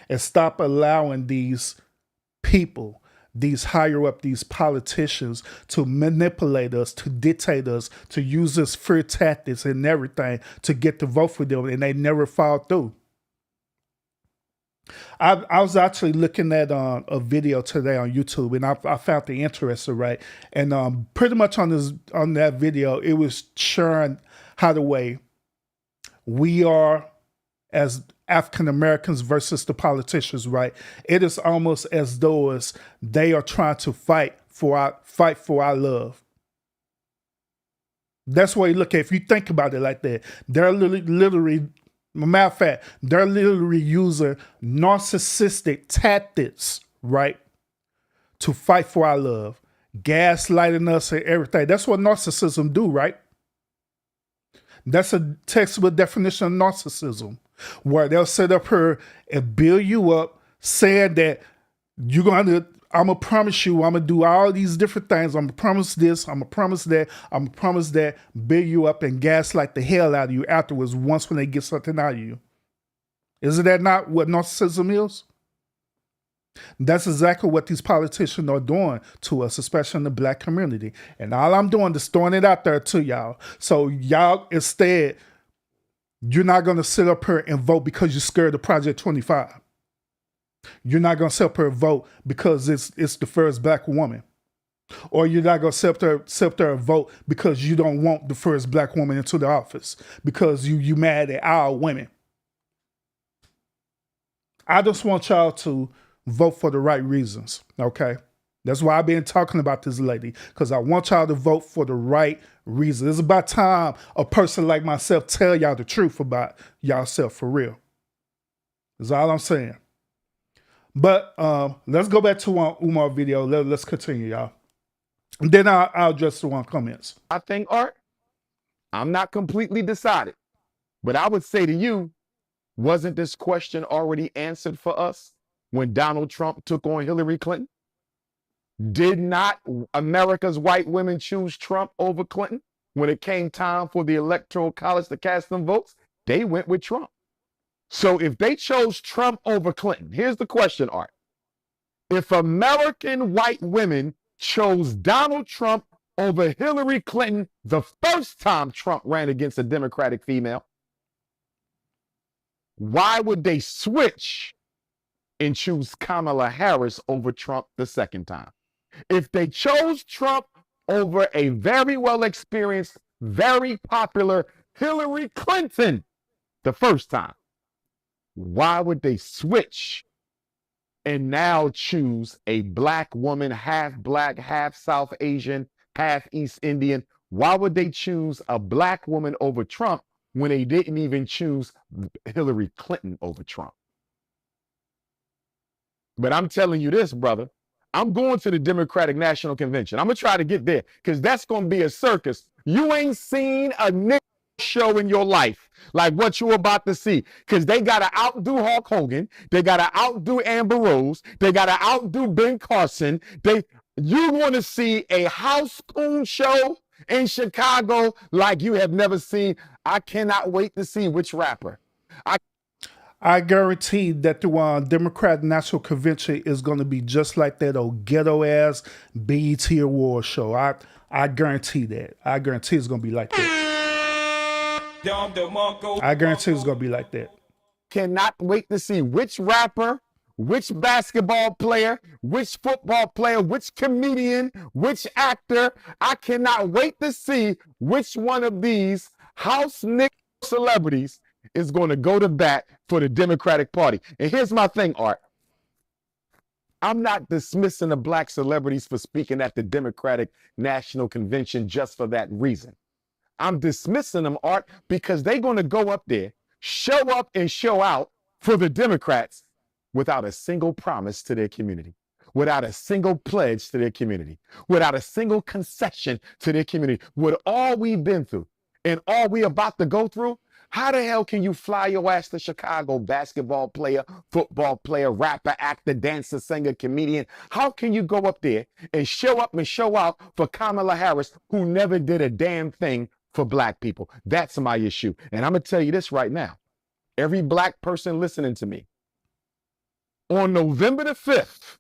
and stop allowing these people, these higher up, these politicians to manipulate us, to dictate us, to use this fear tactics and everything to get the vote for them, and they never fall through. I was actually looking at a video today on YouTube, and I found it interesting, right? And pretty much on that video, it was showing how the way we are as African Americans versus the politicians, right? It is almost as though they are trying to fight for our love. That's why you look at, if you think about it like that, they're literally, matter of fact, they're literally using narcissistic tactics, right? To fight for our love, gaslighting us and everything. That's what narcissism do, right? That's a textbook definition of narcissism, where they'll set up here and build you up, saying that I'm gonna promise you, I'm gonna do all these different things. I'm gonna promise this, I'm gonna promise that, I'm gonna promise that, build you up and gaslight the hell out of you afterwards once when they get something out of you. Isn't that not what narcissism is? That's exactly what these politicians are doing to us, especially in the black community. And all I'm doing is throwing it out there to y'all. So y'all, instead, you're not going to sit up here and vote because you're scared of Project 25. You're not going to sit up here and vote because it's the first black woman. Or you're not going to sit there and vote because you don't want the first black woman into the office, because you mad at our women. I just want y'all to vote for the right reasons, okay? That's why I've been talking about this lady, because I want y'all to vote for the right reasons. It's about time a person like myself tell y'all the truth about y'allself for real. That's all I'm saying. But let's go back to one Umar video. Let's continue, y'all. And then I'll address the one comments. I think, Art, I'm not completely decided, but I would say to you, wasn't this question already answered for us when Donald Trump took on Hillary Clinton? Did not America's white women choose Trump over Clinton? When it came time for the Electoral College to cast them votes, they went with Trump. So if they chose Trump over Clinton, here's the question, Art. If American white women chose Donald Trump over Hillary Clinton the first time Trump ran against a Democratic female, why would they switch and choose Kamala Harris over Trump the second time? If they chose Trump over a very well experienced, very popular Hillary Clinton the first time, why would they switch and now choose a black woman, half black, half South Asian, half East Indian? Why would they choose a black woman over Trump when they didn't even choose Hillary Clinton over Trump? But I'm telling you this, brother, I'm going to the Democratic National Convention. I'm going to try to get there because that's going to be a circus. You ain't seen a nigga show in your life like what you're about to see, because they got to outdo Hulk Hogan. They got to outdo Amber Rose. They got to outdo Ben Carson. You want to see a house coon show in Chicago like you have never seen. I cannot wait to see which rapper. I guarantee that the Democratic National Convention is going to be just like that old ghetto-ass BET Award show. I guarantee that. I guarantee it's going to be like that. I guarantee it's going to be like that. Cannot wait to see which rapper, which basketball player, which football player, which comedian, which actor. I cannot wait to see which one of these house nigga celebrities is going to go to bat for the Democratic Party. And here's my thing, Art. I'm not dismissing the black celebrities for speaking at the Democratic National Convention just for that reason. I'm dismissing them, Art, because they're going to go up there, show up and show out for the Democrats without a single promise to their community, without a single pledge to their community, without a single concession to their community. With all we've been through and all we about to go through, how the hell can you fly your ass to Chicago, basketball player, football player, rapper, actor, dancer, singer, comedian? How can you go up there and show up and show out for Kamala Harris, who never did a damn thing for black people? That's my issue. And I'm going to tell you this right now. Every black person listening to me, on November the 5th,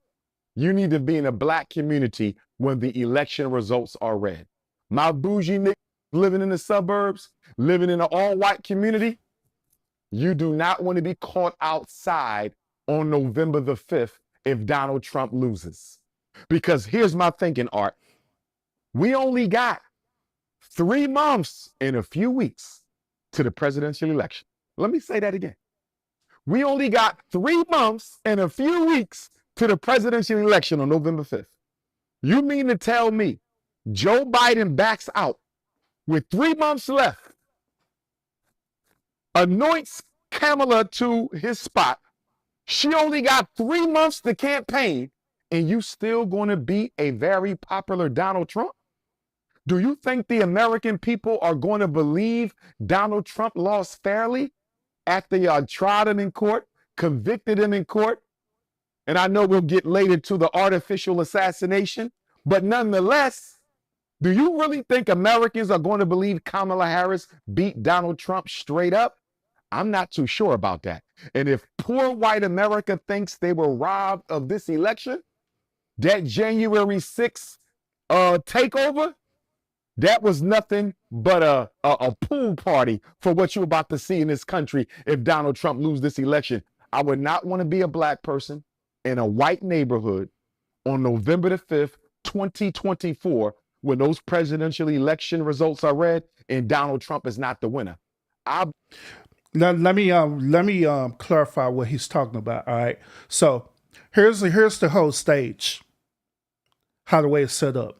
you need to be in a black community when the election results are read. My bougie nigga living in the suburbs, living in an all-white community, you do not want to be caught outside on November the 5th if Donald Trump loses. Because here's my thinking, Art. We only got 3 months and a few weeks to the presidential election. Let me say that again. We only got 3 months and a few weeks to the presidential election on November 5th. You mean to tell me Joe Biden backs out with 3 months left, anoints Kamala to his spot, She only got 3 months to campaign, and you still going to beat a very popular Donald Trump? Do you think the American people are going to believe Donald Trump lost fairly after y'all tried him in court, convicted him in court? And I know we'll get later to the artificial assassination, but nonetheless, do you really think Americans are going to believe Kamala Harris beat Donald Trump straight up? I'm not too sure about that. And if poor white America thinks they were robbed of this election, that January 6th takeover, that was nothing but a pool party for what you're about to see in this country if Donald Trump loses this election. I would not want to be a black person in a white neighborhood on November the 5th, 2024, when those presidential election results are read and Donald Trump is not the winner. Now, let me clarify what he's talking about. All right. So here's the whole stage. How the way it's set up.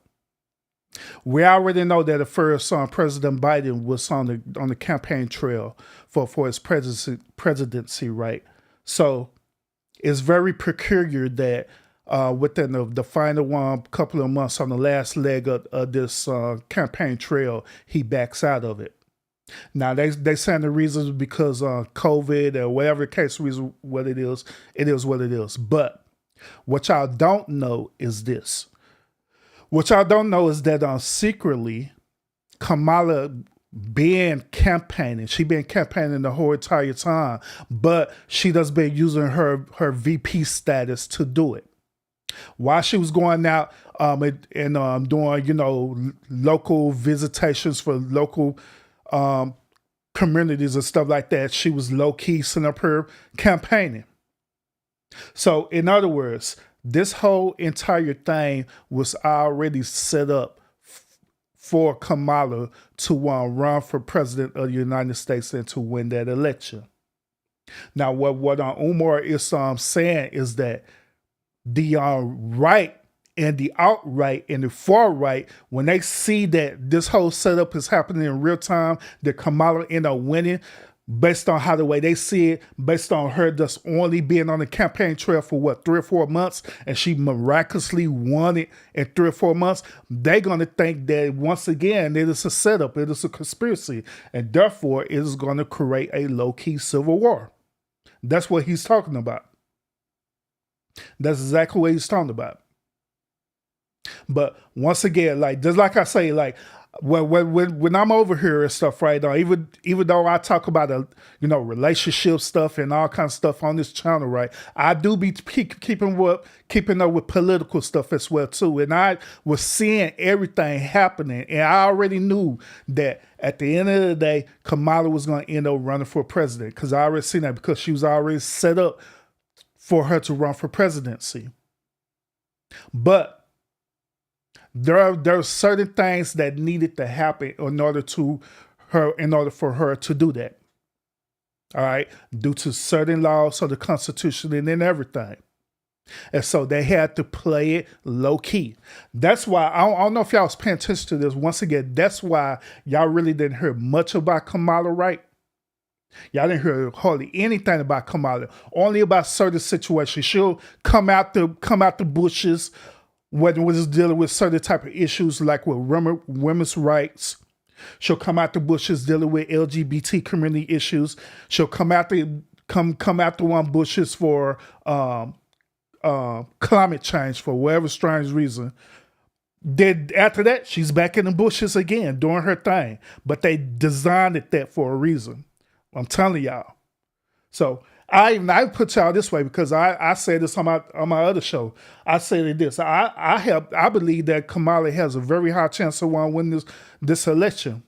We already know that at first President Biden was on the campaign trail for his presidency, right? So it's very peculiar that within the final couple of months on the last leg of this campaign trail, he backs out of it. Now they saying the reasons because COVID or whatever the case reason what it is what it is. But what y'all don't know is this. What y'all don't know is that secretly Kamala been campaigning. She been campaigning the whole entire time, but she does been using her VP status to do it. While she was going out and doing local visitations for local communities and stuff like that, she was low-key sitting up here campaigning. So in other words, this whole entire thing was already set up for Kamala to run for president of the United States and to win that election. Now, what Umar is saying is that the right and the alt-right and the far-right, when they see that this whole setup is happening in real time, that Kamala end up winning, based on how the way they see it, based on her just only being on the campaign trail for 3 or 4 months, and she miraculously won it in 3 or 4 months, they're going to think that once again, it is a setup, it is a conspiracy, and therefore it is going to create a low-key civil war. That's what he's talking about. That's exactly what he's talking about. But once again, just like I say, when I'm over here and stuff, right now, even though I talk about relationship stuff and all kinds of stuff on this channel, right, I do be keeping up with political stuff as well too. And I was seeing everything happening, and I already knew that at the end of the day, Kamala was going to end up running for president, because I already seen that, because she was already set up for her to run for presidency. But there are certain things that needed to happen in order for her to do that. All right, due to certain laws of the Constitution and then everything. And so they had to play it low key. That's why I don't know if y'all was paying attention to this. Once again, that's why y'all really didn't hear much about Kamala, right? Y'all didn't hear hardly anything about Kamala, only about certain situations. She'll come out the bushes when it's dealing with certain type of issues like with women's rights. She'll come out the bushes dealing with LGBT community issues. She'll come out the bushes for climate change for whatever strange reason. Then after that, she's back in the bushes again doing her thing. But they designed it that for a reason. I'm telling y'all. So I put y'all this way because I said this on my other show. I said this. I believe that Kamala has a very high chance of winning this election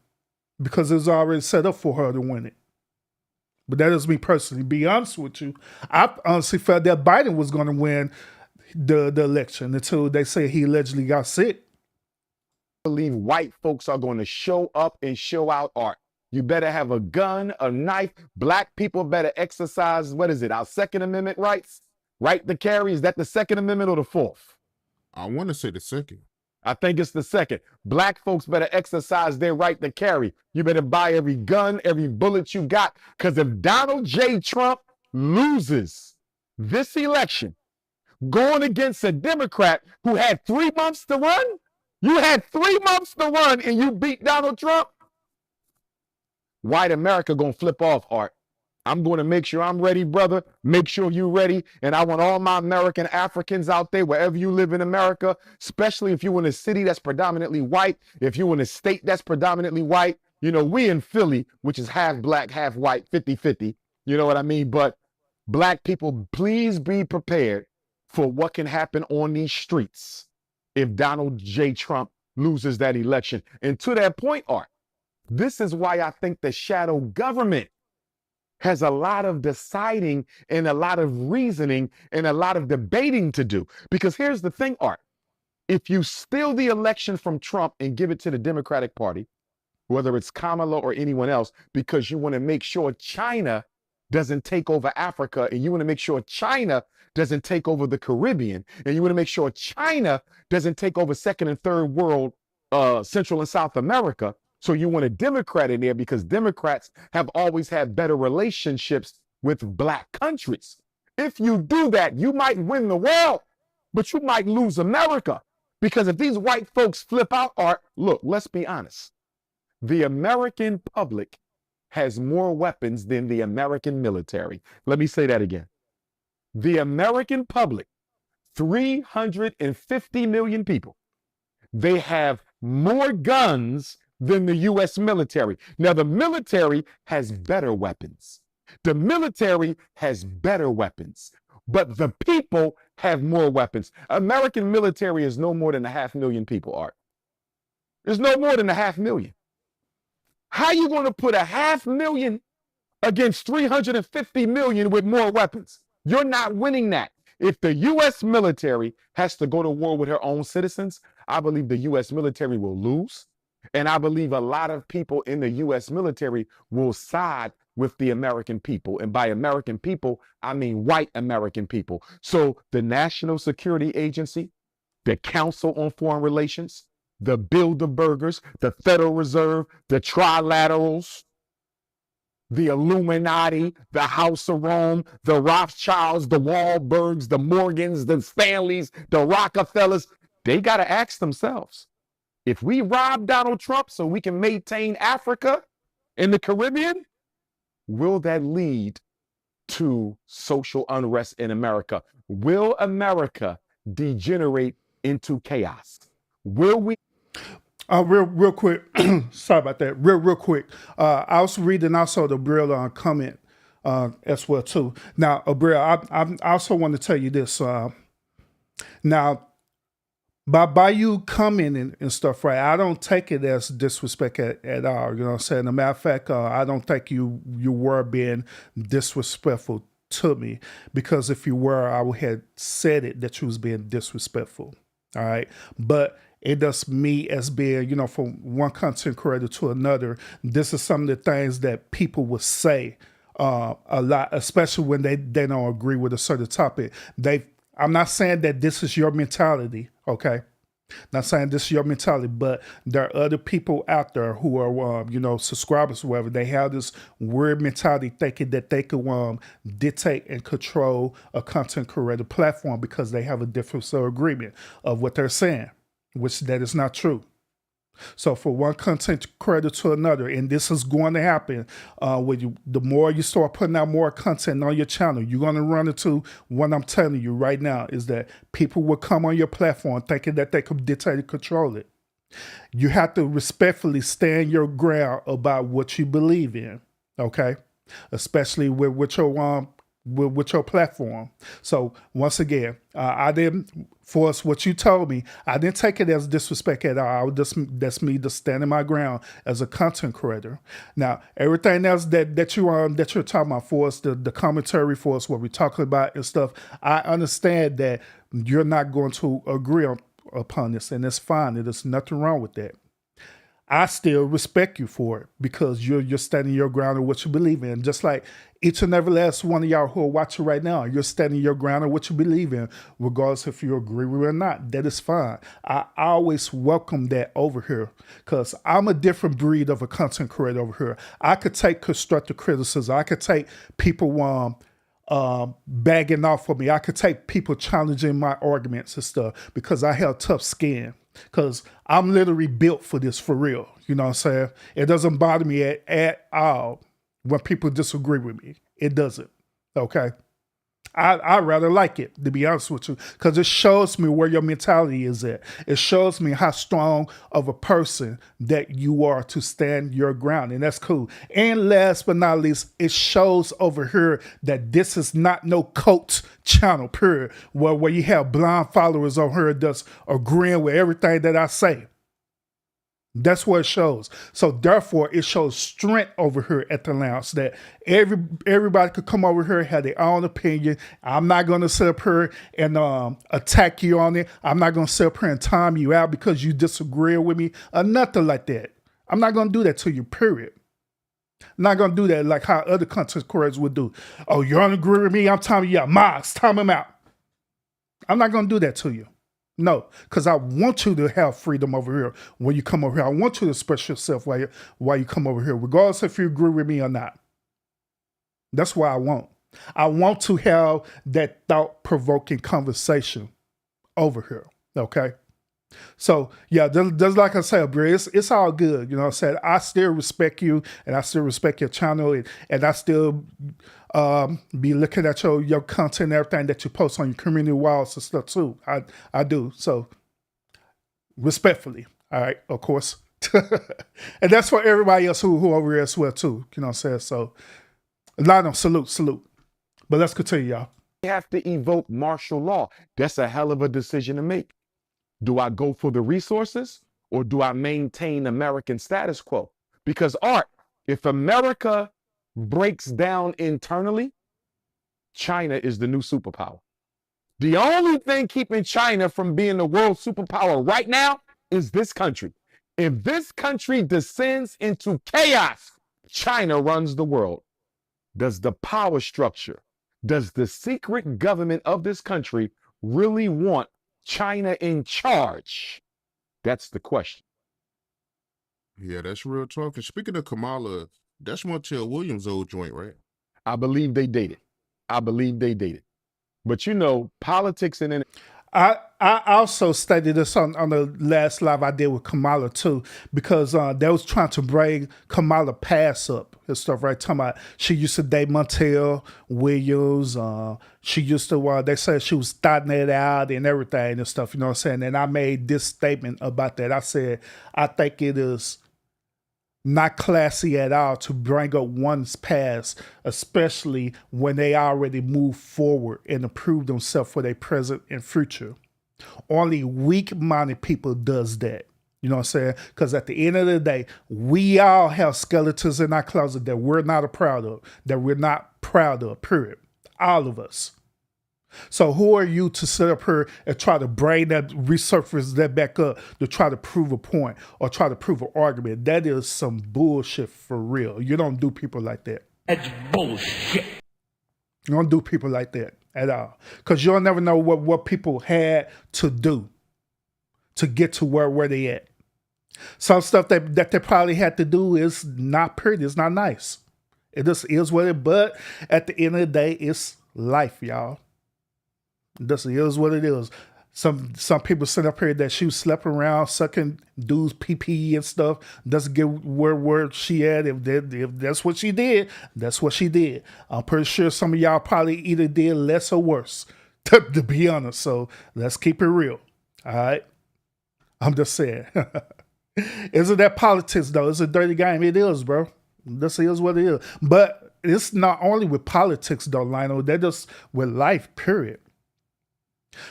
because it's already set up for her to win it. But that is me personally. To be honest with you, I honestly felt that Biden was going to win the election until they say he allegedly got sick. I believe white folks are going to show up and show out art. You better have a gun, a knife. Black people better exercise, our Second Amendment rights? Right to carry, is that the Second Amendment or the Fourth? I want to say the second. I think it's the second. Black folks better exercise their right to carry. You better buy every gun, every bullet you got. Because if Donald J. Trump loses this election going against a Democrat who had 3 months to run? You had 3 months to run and you beat Donald Trump? White America gonna flip off, Art. I'm going to make sure I'm ready, brother. Make sure you're ready. And I want all my American Africans out there, wherever you live in America, especially if you're in a city that's predominantly white, if you're in a state that's predominantly white. You know, we in Philly, which is half black, half white, 50-50. You know what I mean? But black people, please be prepared for what can happen on these streets if Donald J. Trump loses that election. And to that point, Art, this is why I think the shadow government has a lot of deciding and a lot of reasoning and a lot of debating to do. Because here's the thing, Art. If you steal the election from Trump and give it to the Democratic Party, whether it's Kamala or anyone else, because you want to make sure China doesn't take over Africa, and you want to make sure China doesn't take over the Caribbean, and you want to make sure China doesn't take over second and third world, Central and South America. So you want a Democrat in there because Democrats have always had better relationships with black countries. If you do that, you might win the world, but you might lose America. Because if these white folks flip out, Art, look, let's be honest. The American public has more weapons than the American military. Let me say that again. The American public, 350 million people, they have more guns than the U.S. military. Now, the military has better weapons. The military has better weapons, but the people have more weapons. American military is no more than 500,000 people, Art. There's no more than 500,000. How are you going to put 500,000 against 350 million with more weapons? You're not winning that. If the U.S. military has to go to war with her own citizens, I believe the U.S. military will lose. And I believe a lot of people in the U.S. military will side with the American people. And by American people, I mean white American people. So the National Security Agency, the Council on Foreign Relations, the Bilderbergers, the Federal Reserve, the Trilaterals, the Illuminati, the House of Rome, the Rothschilds, the Wahlbergs, the Morgans, the Stanleys, the Rockefellers, they got to ask themselves, if we rob Donald Trump so we can maintain Africa and the Caribbean, will that lead to social unrest in America? Will America degenerate into chaos? Will we? Real quick. Sorry about that. Real quick. I was reading also the Brill comment as well too. Now, Brill, I also want to tell you this. Now, by you commenting and stuff, right? I don't take it as disrespect at all. You know what I'm saying? As a matter of fact, I don't think you were being disrespectful to me, because if you were, I would have said it that you was being disrespectful. All right, but it does me as being, you know, from one content creator to another. This is some of the things that people would say a lot, especially when they don't agree with a certain topic. I'm not saying that this is your mentality, okay? Not saying this is your mentality, but there are other people out there who are, you know, subscribers or whatever. They have this weird mentality thinking that they could dictate and control a content creator platform because they have a difference of agreement of what they're saying, which that is not true. So for one content creator to another, and this is going to happen the more you start putting out more content on your channel, you're going to run into what I'm telling you right now is that people will come on your platform thinking that they could dictate and control it. You have to respectfully stand your ground about what you believe in, okay? Especially with your platform. So once again, I didn't force what you told me. I didn't take it as disrespect at all. That's me just standing my ground as a content creator. Now, everything else that you're talking about for us, the commentary for us, what we're talking about and stuff, I understand that you're not going to agree upon this, and that's fine. There's nothing wrong with that. I still respect you for it because you're standing your ground on what you believe in. Just like each and every last one of y'all who are watching right now, you're standing your ground on what you believe in, regardless if you agree with it or not. That is fine. I always welcome that over here because I'm a different breed of a content creator over here. I could take constructive criticism. I could take people bagging off of me. I could take people challenging my arguments and stuff because I have tough skin. Because I'm literally built for this, for real. You know what I'm saying? It doesn't bother me at all when people disagree with me. It doesn't. Okay? I rather like it, to be honest with you, because it shows me where your mentality is at. It shows me how strong of a person that you are to stand your ground, and that's cool. And last but not least, it shows over here that this is not no cult channel, period, where you have blind followers over here that's agreeing with everything that I say. That's what it shows. So therefore, it shows strength over here at the lounge that everybody could come over here, have their own opinion. I'm not going to sit up here and attack you on it. I'm not going to sit up here and time you out because you disagree with me or nothing like that. I'm not going to do that to you, period. I'm not going to do that like how other content creators would do. Oh, you don't agree with me? I'm timing you out. Mox, time him out. I'm not going to do that to you. No, because I want you to have freedom over here when you come over here. I want you to express yourself while you come over here, regardless if you agree with me or not. That's what I want. I want to have that thought-provoking conversation over here, okay? So, yeah, just like I said, bro, it's all good. You know what I'm saying? I still respect you, and I still respect your channel, and I still be looking at your content and everything that you post on your community walls and stuff too. I do. So, respectfully, all right, of course. And that's for everybody else who over here as well too. You know what I'm saying? So, a lot of salute. But let's continue, y'all. We have to evoke martial law. That's a hell of a decision to make. Do I go for the resources or do I maintain American status quo? Because Art, if America breaks down internally, China is the new superpower. The only thing keeping China from being the world superpower right now is this country. If this country descends into chaos, China runs the world. Does the power structure, does the secret government of this country really want China in charge? That's the question. Yeah, that's real talk. And speaking of Kamala, that's Montel Williams' old joint, right? I believe they dated. But you know, politics and I also stated this on the last live I did with Kamala too, because they was trying to bring Kamala past up and stuff, right? Talking about she used to date Montel Williams. She used to, they said she was starting it out and everything and stuff, you know what I'm saying? And I made this statement about that. I said, I think it is not classy at all to bring up one's past, especially when they already moved forward and improved themselves for their present and future. Only weak-minded people does that. You know what I'm saying? Because at the end of the day, we all have skeletons in our closet that we're not proud of, period. All of us. So who are you to sit up here and try to resurface that back up to try to prove a point or try to prove an argument? That is some bullshit for real. You don't do people like that. That's bullshit. You don't do people like that at all. Because you'll never know what people had to do to get to where they at. Some stuff that they probably had to do is not pretty. It's not nice. It just is what it, but at the end of the day, it's life, y'all. This is what it is. Some people sit up here that she was sleeping around, sucking dudes' pee and stuff. Doesn't get where she at. If that's what she did, that's what she did. I'm pretty sure some of y'all probably either did less or worse, to be honest. So let's keep it real. All right? I'm just saying. Isn't that politics, though? It's a dirty game. It is, bro. This is what it is. But it's not only with politics, though, Lionel. They're just with life, period.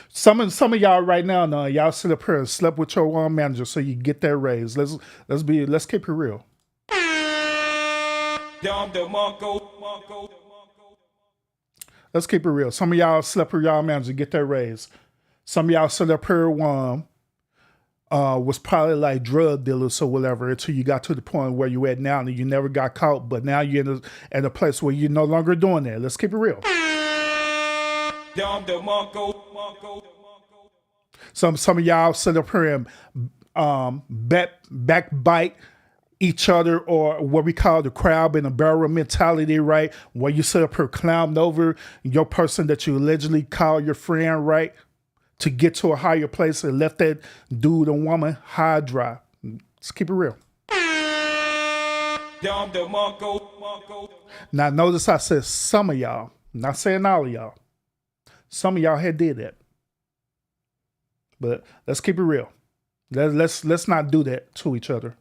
Some of y'all right now, y'all sit up here and slept with your manager so you get that raise. Let's keep it real. Let's keep it real. Some of y'all slept with y'all manager, get that raise. Some of y'all sit up here was probably like drug dealers or whatever until you got to the point where you at now and you never got caught, but now you're in a place where you're no longer doing that. Let's keep it real. Some of y'all sit up here and backbite each other, or what we call the crab in a barrel mentality, right? Where you sit up here clown over your person that you allegedly call your friend, right? To get to a higher place and left that dude and woman high and dry. Let's keep it real. Now notice I said some of y'all, I'm not saying all of y'all. Some of y'all had did that. But let's keep it real. Let's not do that to each other.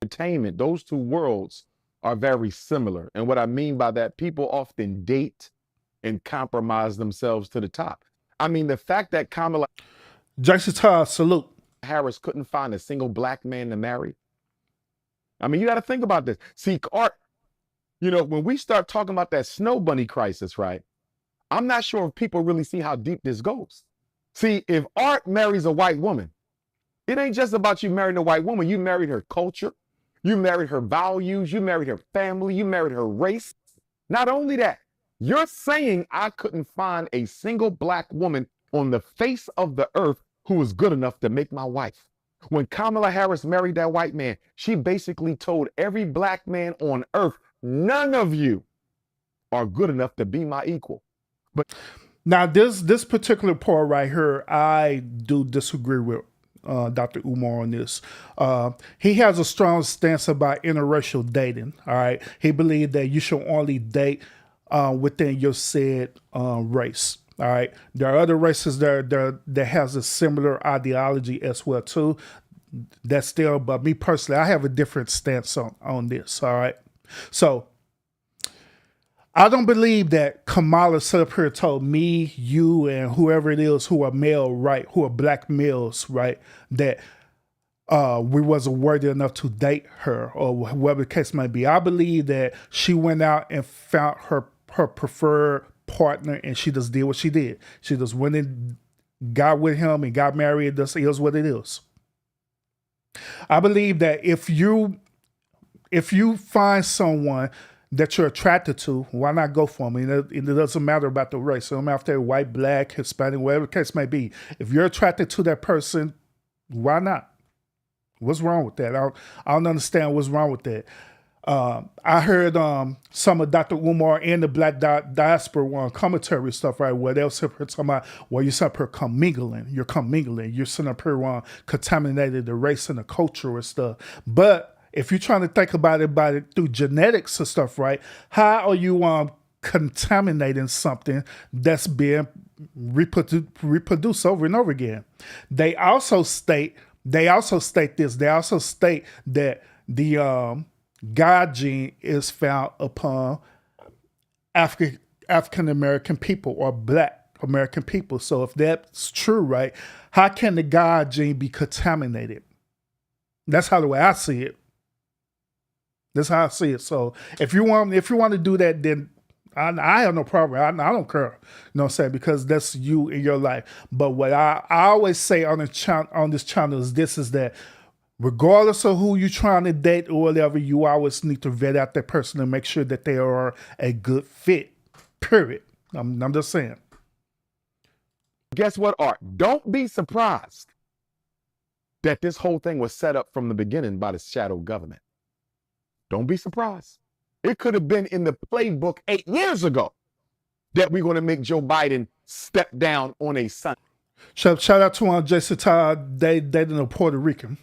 Entertainment, those two worlds are very similar. And what I mean by that, people often date and compromise themselves to the top. I mean, the fact that Kamala Jason Todd, salute. Harris couldn't find a single black man to marry. I mean, you got to think about this. See, Art, you know, when we start talking about that snow bunny crisis, right? I'm not sure if people really see how deep this goes. See, if Art marries a white woman, it ain't just about you marrying a white woman. You married her culture. You married her values. You married her family. You married her race. Not only that, you're saying I couldn't find a single black woman on the face of the earth who was good enough to make my wife. When Kamala Harris married that white man, she basically told every black man on earth, none of you are good enough to be my equal. But now this particular part right here, I do disagree with Dr. Umar on this. He has a strong stance about interracial dating. All right, he believed that you should only date within your said race. All right, there are other races that has a similar ideology as well too. That's still, but me personally, I have a different stance on this. All right, so I don't believe that Kamala sat up here and told me, you, and whoever it is who are male, right, who are black males, right, that we wasn't worthy enough to date her or whatever the case might be. I believe that she went out and found her preferred partner and she just did what she did. She just went and got with him and got married. This is what it is. I believe that if you find someone that you're attracted to, why not go for them? It doesn't matter about the race. It doesn't matter if they're white, black, Hispanic, whatever the case may be. If you're attracted to that person, why not? What's wrong with that? I don't understand what's wrong with that. I heard some of Dr. Umar and the Black Diaspora commentary stuff, right, where they'll sit here talking about, well, you're up here commingling. You're commingling. You're sitting up here contaminating the race and the culture and stuff. But if you're trying to think about it through genetics and stuff, right, how are you contaminating something that's being reproduced over and over again? They also state this. They also state that the God gene is found upon African American people or black American people. So if that's true, right, how can the God gene be contaminated? That's how the way I see it. That's how I see it. So if you want to do that, then I have no problem. I don't care. You know what I'm saying? Because that's you in your life. But what I always say on this channel is that regardless of who you're trying to date or whatever, you always need to vet out that person and make sure that they are a good fit. Period. I'm just saying. guess what, Art? Don't be surprised that this whole thing was set up from the beginning by the shadow government. Don't be surprised. It could have been in the playbook 8 years ago that we're going to make Joe Biden step down on a Sunday. Shout out to Jason Todd, dating a Puerto Rican.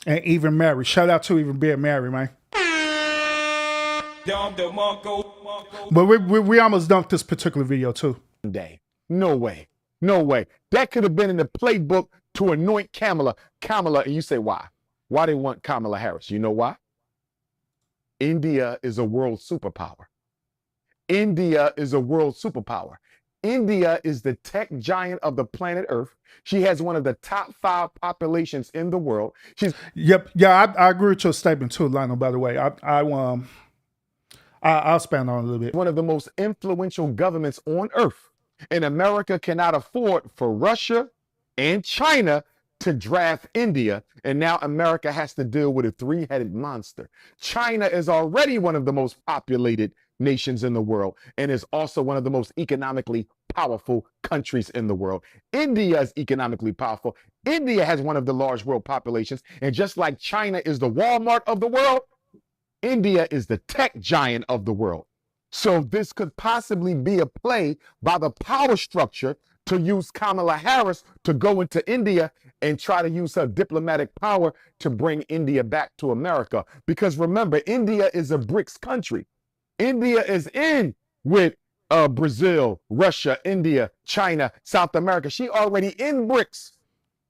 And even married. Shout out to even being married, man. But we almost dumped this particular video too. No way. No way. That could have been in the playbook to anoint Kamala. And you say, why? Why they want Kamala Harris? You know why? India is a world superpower. India is a world superpower. India is the tech giant of the planet Earth. She has one of the top 5 populations in the world. Yeah, I agree with your statement too, Lionel, by the way. I'll expand on it a little bit. One of the most influential governments on Earth. And America cannot afford for Russia and China to draft India, and now America has to deal with a three-headed monster. China is already one of the most populated nations in the world and is also one of the most economically powerful countries in the world. India is economically powerful. India has one of the large world populations, and just like China is the Walmart of the world, India is the tech giant of the world. So this could possibly be a play by the power structure to use Kamala Harris to go into India and try to use her diplomatic power to bring India back to America. Because remember, India is a BRICS country. India is in with Brazil, Russia, India, China, South America. She already in BRICS,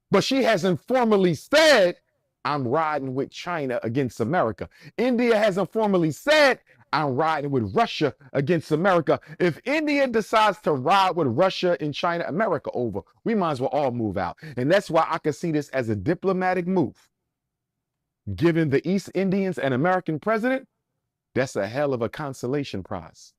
but she hasn't formally said, I'm riding with China against America. India hasn't formally said, I'm riding with Russia against America. If India decides to ride with Russia and China, America over. We might as well all move out. And that's why I can see this as a diplomatic move. Giving the East Indians an American president, that's a hell of a consolation prize.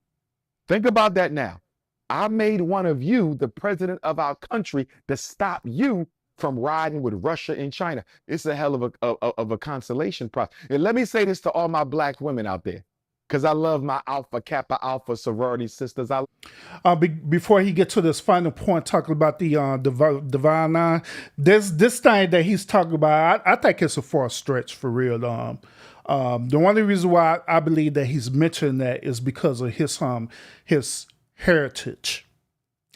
Think about that now. I made one of you the president of our country to stop you from riding with Russia and China. It's a hell of a consolation prize. And let me say this to all my black women out there, because I love my Alpha Kappa Alpha sorority sisters. Before he get to this final point, talking about the Divine Nine, this thing that he's talking about, I think it's a far stretch for real. The only reason why I believe that he's mentioning that is because of his heritage.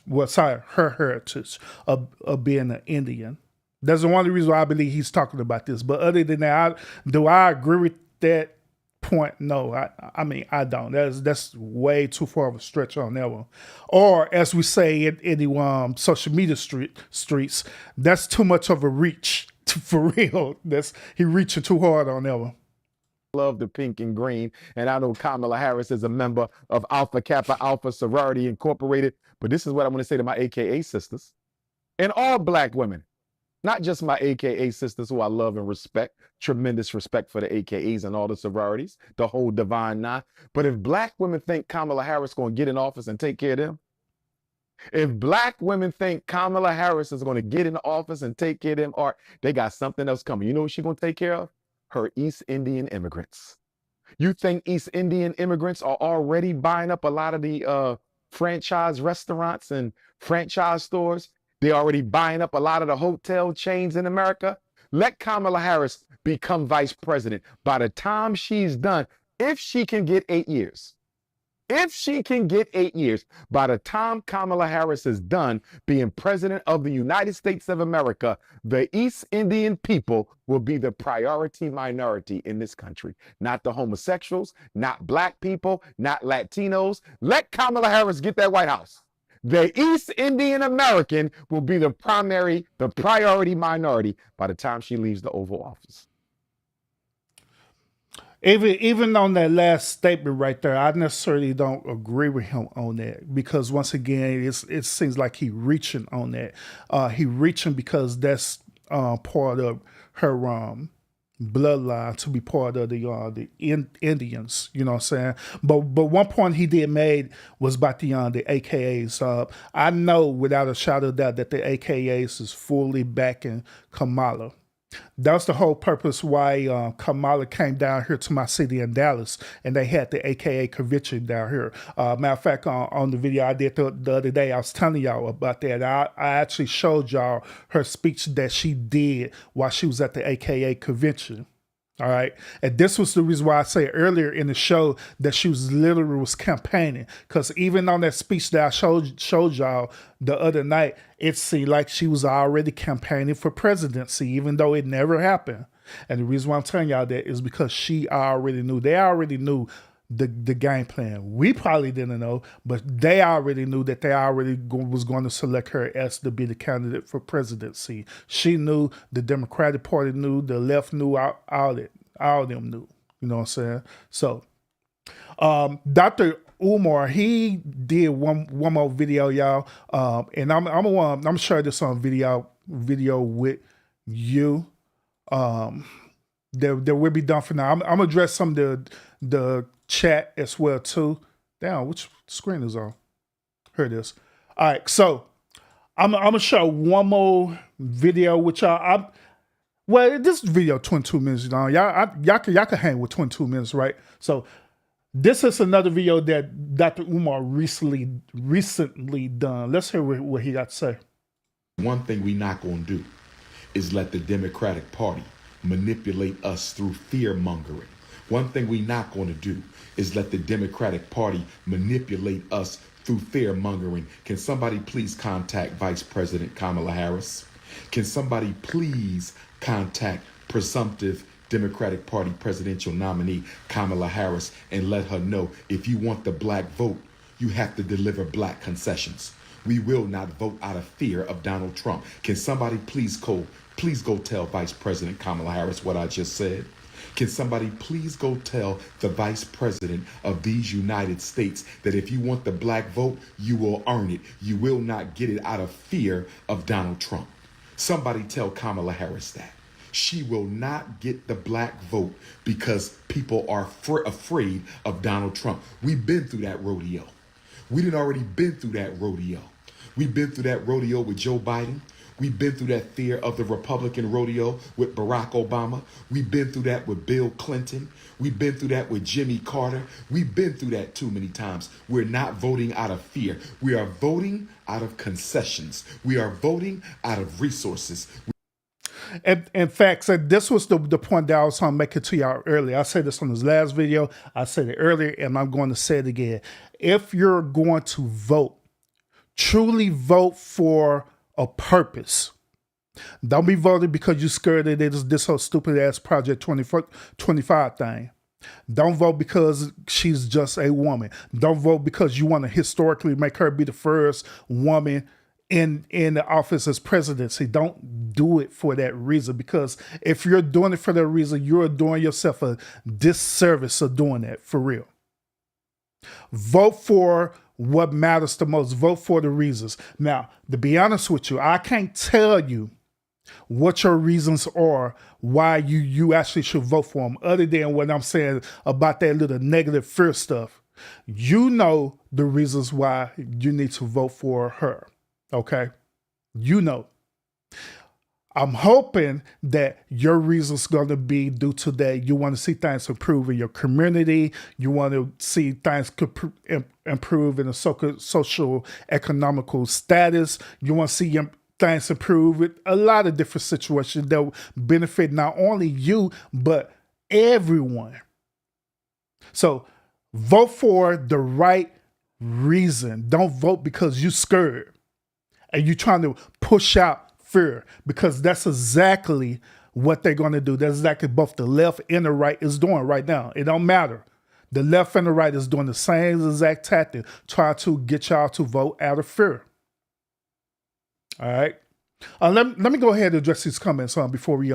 Well, sorry, her heritage of being an Indian. That's the only reason why I believe he's talking about this. But other than that, do I agree with that point? No, I mean, I don't. That's way too far of a stretch on that one. Or as we say in the social media streets, that's too much of a reach for real. He reaching too hard on that one. Love the pink and green, and I know Kamala Harris is a member of Alpha Kappa Alpha Sorority Incorporated, but this is what I want to say to my AKA sisters and all black women, not just my AKA sisters who I love and respect, tremendous respect for the AKAs and all the sororities, the whole Divine Nine. But if black women think Kamala Harris going to get in office and take care of them, if black women think Kamala Harris is going to get in office and take care of them, or they got something else coming. You know what she's going to take care of? Her East Indian immigrants. You think East Indian immigrants are already buying up a lot of the franchise restaurants and franchise stores? They're already buying up a lot of the hotel chains in America. Let Kamala Harris become vice president. By the time she's done, if she can get 8 years, by the time Kamala Harris is done being president of the United States of America, the East Indian people will be the priority minority in this country. Not the homosexuals, not black people, not Latinos. Let Kamala Harris get that White House. The East Indian American will be the priority minority by the time she leaves the Oval Office. Even on that last statement right there, I necessarily don't agree with him on that, because once again, it seems like he reaching on that. He reaching because that's part of her bloodline to be part of the Indians. You know what I'm saying? But one point he did made was about the AKAs. I know without a shadow of doubt that the AKAs is fully backing Kamala. That's the whole purpose why Kamala came down here to my city in Dallas, and they had the AKA convention down here. Matter of fact, on the video I did the other day, I was telling y'all about that. I actually showed y'all her speech that she did while she was at the AKA convention. All right. And this was the reason why I say earlier in the show that she was literally campaigning. Because even on that speech that I showed y'all the other night, it seemed like she was already campaigning for presidency, even though it never happened. And the reason why I'm telling y'all that is because she already knew. They already knew the game plan. We probably didn't know, but they already knew that they already was going to select her as to be the candidate for presidency. She knew, the Democratic Party knew, the left knew, all of them knew. You know what I'm saying? So, Dr. Umar, he did one more video, y'all, and I'm share this on video with you. That will be done for now. I'm gonna address some of the chat as well too. Damn, which screen is on? Here it is. All right, so I'm gonna show one more video with y'all. Well, this video 22 minutes long. Y'all can hang with 22 minutes, right? So this is another video that Dr. Umar recently done. Let's hear what he got to say. One thing we not going to do is let the Democratic Party manipulate us through fear mongering. One thing we not going to do is let the Democratic Party manipulate us through fear mongering. Can somebody please contact Vice President Kamala Harris? Can somebody please contact presumptive Democratic Party presidential nominee Kamala Harris and let her know, if you want the black vote, you have to deliver black concessions. We will not vote out of fear of Donald Trump. Can somebody please go tell Vice President Kamala Harris what I just said? Can somebody please go tell the Vice President of these United States that if you want the black vote, you will earn it. You will not get it out of fear of Donald Trump. Somebody tell Kamala Harris that. She will not get the black vote because people are afraid of Donald Trump. We've been through that rodeo. We done already been through that rodeo. We've been through that rodeo with Joe Biden. We've been through that fear of the Republican rodeo with Barack Obama. We've been through that with Bill Clinton. We've been through that with Jimmy Carter. We've been through that too many times. We're not voting out of fear. We are voting out of concessions. We are voting out of resources. In fact, so this was the point that I was making to y'all earlier. I said this on this last video. I said it earlier, and I'm going to say it again. If you're going to vote, truly vote for a purpose. Don't be voting because you're scared of this whole stupid ass Project 25 thing. Don't vote because she's just a woman. Don't vote because you want to historically make her be the first woman in the office as presidency. Don't do it for that reason, because if you're doing it for that reason, you're doing yourself a disservice of doing that, for real. Vote for what matters the most. Vote for the reasons. Now, to be honest with you, I can't tell you what your reasons are why you actually should vote for them, other than what I'm saying about that little negative fear stuff. You know the reasons why you need to vote for her, okay? You know. I'm hoping that your reason's going to be due to that you want to see things improve in your community. You want to see things improve in the social economical status. You want to see things improve with a lot of different situations that will benefit not only you, but everyone. So vote for the right reason. Don't vote because you're scared and you're trying to push out fear, because that's exactly what they're going to do. That's exactly both the left and the right is doing right now. It don't matter. The left and the right is doing the same exact tactic, try to get y'all to vote out of fear. All right. Let me go ahead and address these comments before we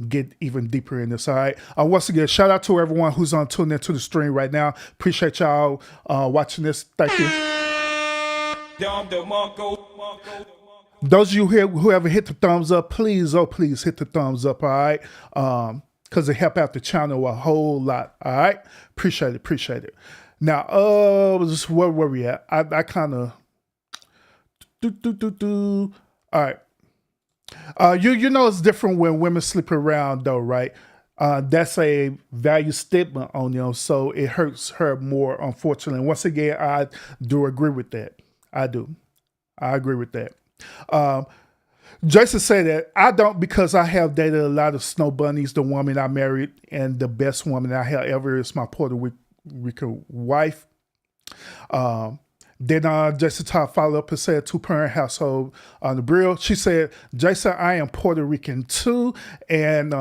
get even deeper in this. All right. Once again, shout out to everyone who's tuned into the stream right now. Appreciate y'all watching this. Thank you. Those of you who ever hit the thumbs up, please hit the thumbs up, all right? Because it help out the channel a whole lot, all right? Appreciate it. Now, where we at? I kind of all right. You know it's different when women sleep around, though, right? That's a value statement on them, so it hurts her more, unfortunately. Once again, I do agree with that. I agree with that. Jason said that I don't, because I have dated a lot of snow bunnies. The woman I married and the best woman I have ever is my Puerto Rican wife. Then Jason Todd followed up and said 2-parent household on the grill. She said, Jason, I am Puerto Rican too, and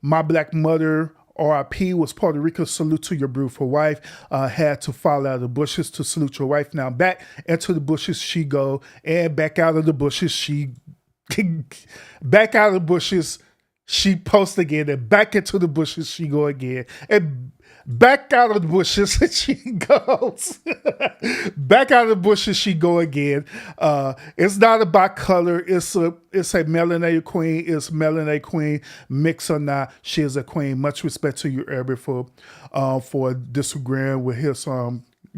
my black mother, RIP, was Puerto Rico. Salute to your beautiful wife. Had to fall out of the bushes to salute your wife. Now back into the bushes she go, and back out of the bushes she back out of the bushes she posts again, and back into the bushes she go again, and back out of the bushes she goes. Back out of the bushes she go again. It's not about color. It's a melanated queen. It's melanated queen, mix or not. She is a queen. Much respect to you, Eric, for disagreeing with his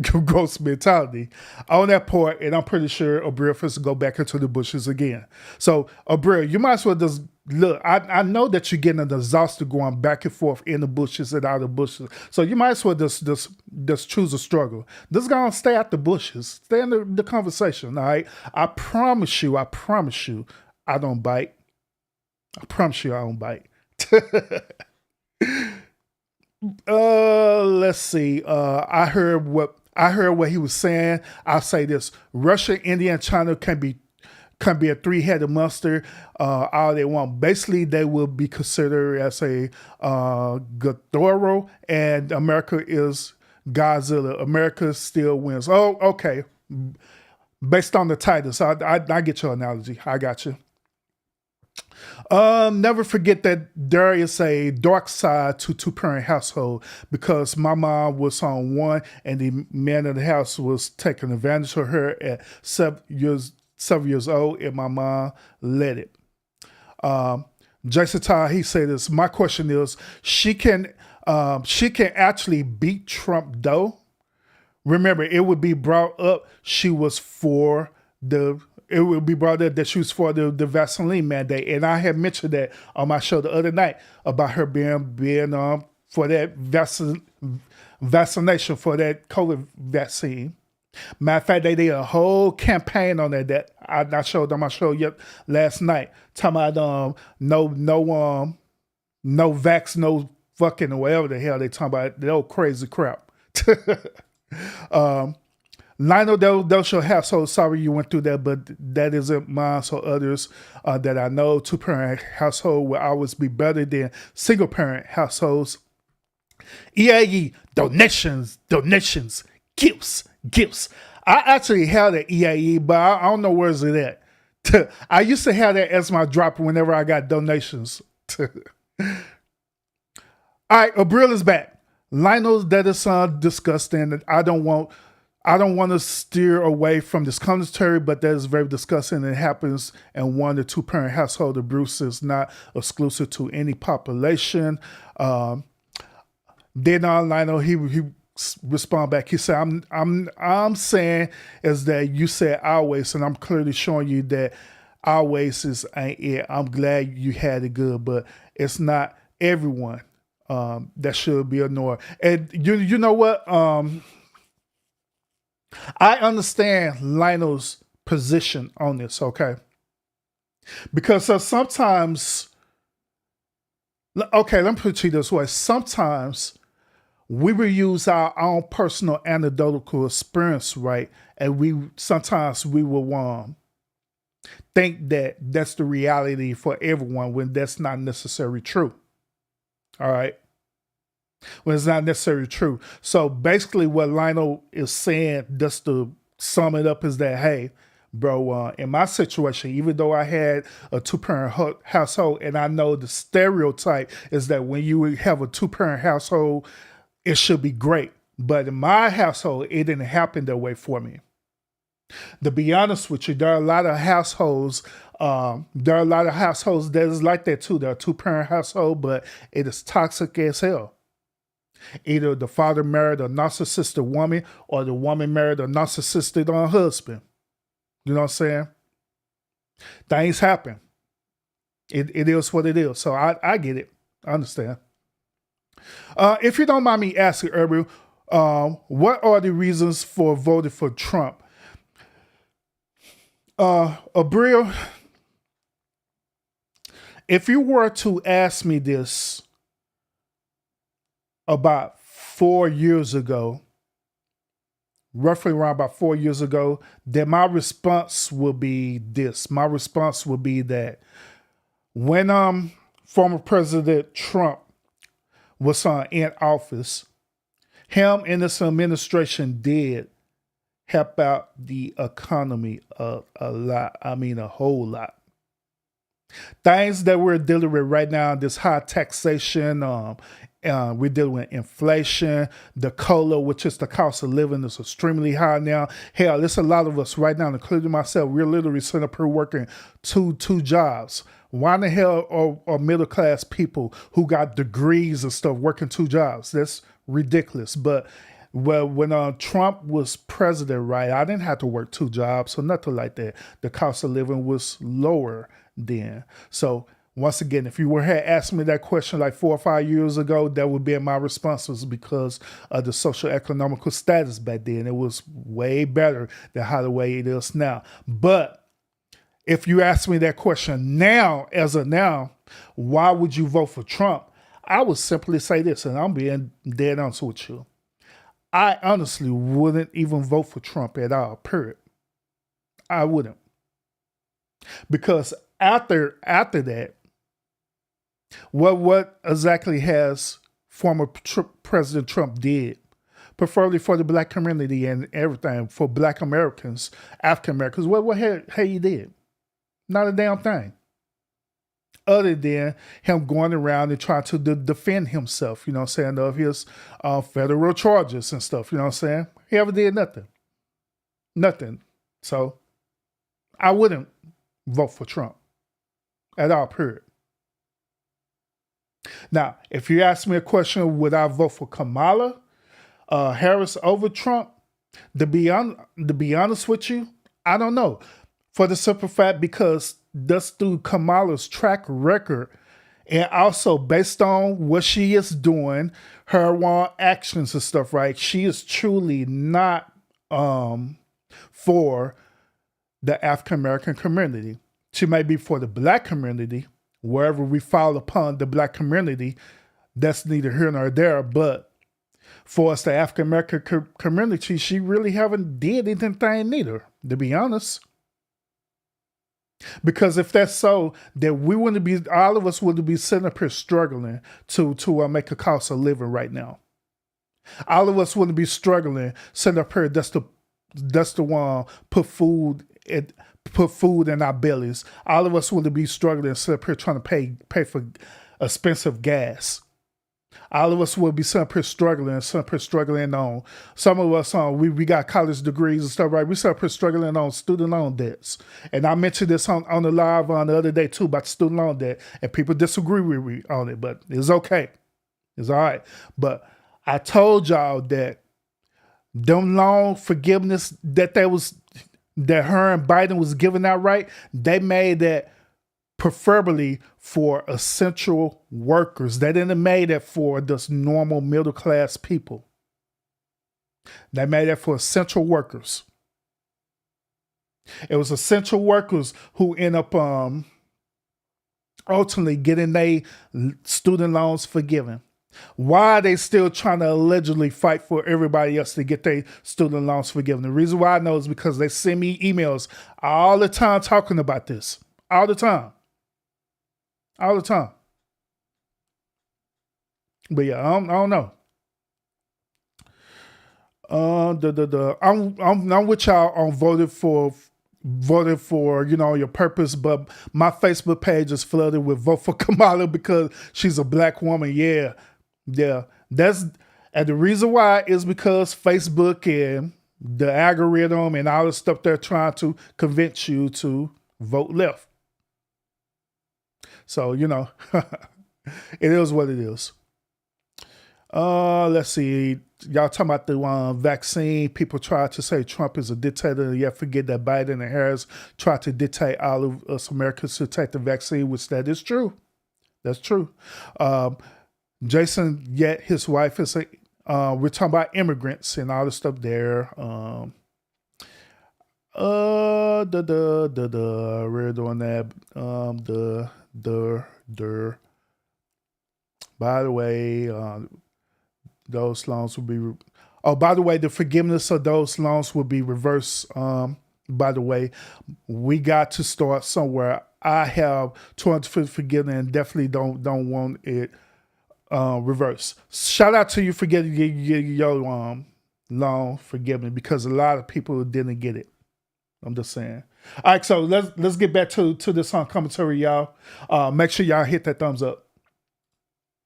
gross mentality on that part, and I'm pretty sure Abria first to go back into the bushes again. So Abria, you might as well just look. I know that you're getting exhausted going back and forth in the bushes and out of the bushes. So you might as well just choose a struggle. Just gonna stay out the bushes. Stay in the conversation. All right. I promise you, I don't bite. I promise you I don't bite. Let's see. I heard what he was saying. I'll say this: Russia, India, and China can be a three-headed monster. All they want. Basically, they will be considered as a Ghidorah, and America is Godzilla. America still wins. Oh, okay. Based on the title, so I get your analogy. I got you. Never forget that there is a dark side to two-parent household, because my mom was on one and the man in the house was taking advantage of her at 7 years old, and my mom let it. Jason Todd, he said this. My question is, she can actually beat Trump though? Remember, it would be brought up it would be brought up that she was for the Vaseline mandate. And I had mentioned that on my show the other night about her being for that vaccination for that COVID vaccine. Matter of fact, they did a whole campaign on that I showed on my show last night, talking about no vax, no fucking, or whatever the hell they talking about, that old crazy crap. Lionel, those your household. Sorry you went through that, but that isn't mine. So others that I know, two-parent household will always be better than single-parent households. EAE, donations, gifts. I actually had an EAE, but I don't know where's it at. I used to have that as my drop whenever I got donations. All right, Abril is back. Lionel, that is disgusting. I don't want to steer away from this commentary, but that is very disgusting. It happens in one or two parent household. The Bruce is not exclusive to any population. Then Lionel, he respond back. He said, I'm saying is that you said always, and I'm clearly showing you that always ain't it. I'm glad you had it good, but it's not everyone that should be ignored. And you know what? I understand Lionel's position on this, okay? Because sometimes, okay, let me put it to you this way. Sometimes we will use our own personal anecdotal experience, right? And sometimes we will think that that's the reality for everyone when that's not necessarily true. All right? When it's not necessarily true. So basically what Lionel is saying, just to sum it up, is that, hey, bro, in my situation, even though I had a two-parent household, and I know the stereotype is that when you have a two-parent household, it should be great. But in my household, it didn't happen that way for me. To be honest with you, there are a lot of households that is like that too. They're a two-parent household, but it is toxic as hell. Either the father married a narcissistic woman or the woman married a narcissistic husband. You know what I'm saying? Things happen. It is what it is. So I get it. I understand. If you don't mind me asking, Erbil, what are the reasons for voting for Trump? Abril, if you were to ask me this about 4 years ago, roughly around about 4 years ago, then my response would be this. My response would be that when former President Trump was in office, him and his administration did help out the economy a lot. I mean, a whole lot. Things that we're dealing with right now, this high taxation, we're dealing with inflation, the COLA, which is the cost of living, is extremely high now. Hell, there's a lot of us right now, including myself, we're literally sitting up here working two jobs. Why in the hell are middle-class people who got degrees and stuff working two jobs? That's ridiculous. But Well, when Trump was president, right, I didn't have to work 2 jobs or nothing like that. The cost of living was lower then. So once again, if you had asked me that question like 4 or 5 years ago, that would be my responses because of the social economical status back then. It was way better than how the way it is now. But if you ask me that question now, as of now, why would you vote for Trump? I would simply say this, and I'm being dead honest with you. I honestly wouldn't even vote for Trump at all, period. I wouldn't. Because after that, what exactly has former President Trump did, preferably for the black community and everything, for black Americans, African Americans, what he did? Not a damn thing. Other than him going around and trying to defend himself, you know what I'm saying, of his federal charges and stuff, you know what I'm saying? He ever did nothing. Nothing. So I wouldn't vote for Trump at all, period. Now, if you ask me a question, would I vote for Kamala Harris over Trump? To be honest with you, I don't know. For the simple fact, because that's through Kamala's track record, and also based on what she is doing, her actions and stuff, right? She is truly not for the African American community. She may be for the black community, wherever we fall upon the black community. That's neither here nor there. But for us, the African American community, she really haven't did anything neither, to be honest. Because if that's so, then we wouldn't be, all of us wouldn't be sitting up here struggling to make a cost of living right now. All of us wouldn't be struggling sitting up here that's the one put food in our bellies. All of us wouldn't be struggling sitting up here trying to pay for expensive gas. All of us will be sitting up here struggling on. Some of us, we got college degrees and stuff, right? We sit up here struggling on student loan debts. And I mentioned this on the live on the other day too about student loan debt, and people disagree with me on it, but it's okay. It's all right. But I told y'all that them loan forgiveness that her and Biden was giving out, right? They made that preferably for essential workers. They didn't make that for just normal middle class people. They made that for essential workers. It was essential workers who end up ultimately getting their student loans forgiven. Why are they still trying to allegedly fight for everybody else to get their student loans forgiven? The reason why I know is because they send me emails all the time talking about this. All the time. All the time. But yeah, I don't know. I'm with y'all on voted for your purpose, but my Facebook page is flooded with vote for Kamala because she's a black woman. Yeah. And the reason why is because Facebook and the algorithm and all the stuff they're trying to convince you to vote left. So, it is what it is. Let's see. Y'all talking about the vaccine. People try to say Trump is a dictator. Yeah, forget that Biden and Harris try to dictate all of us Americans to take the vaccine, which that is true. That's true. Jason, yet his wife is we're talking about immigrants and all the stuff there. We're doing that. By the way, those loans will be. By the way, the forgiveness of those loans will be reversed. By the way, we got to start somewhere. I have 250 forgiven and definitely don't want it reversed. Shout out to you for getting your loan forgiven because a lot of people didn't get it. I'm just saying. All right, so let's get back to this commentary, y'all. Make sure y'all hit that thumbs up.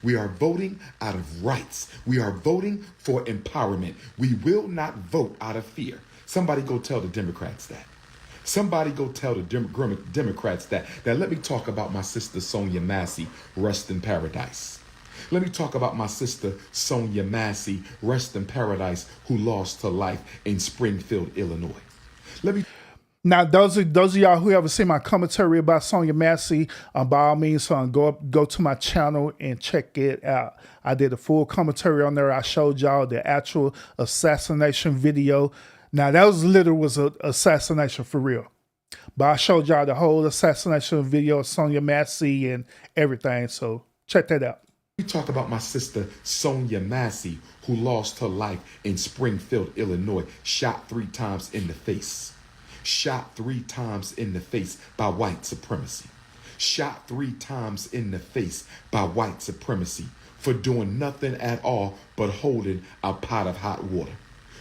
We are voting out of rights. We are voting for empowerment. We will not vote out of fear. Somebody go tell the Democrats that. Somebody go tell the Democrats that. Now let me talk about my sister Sonia Massie, rest in paradise. Let me talk about my sister, Sonia Massie, rest in paradise, who lost her life in Springfield, Illinois. Let me Now, those of y'all who haven't seen my commentary about Sonia Massie, by all means, go to my channel and check it out. I did a full commentary on there. I showed y'all the actual assassination video. Now, that was literally an assassination for real. But I showed y'all the whole assassination video of Sonia Massie and everything. So check that out. We talk about my sister, Sonia Massie, who lost her life in Springfield, Illinois, shot 3 times in the face. Shot 3 times in the face by white supremacy. Shot 3 times in the face by white supremacy for doing nothing at all but holding a pot of hot water.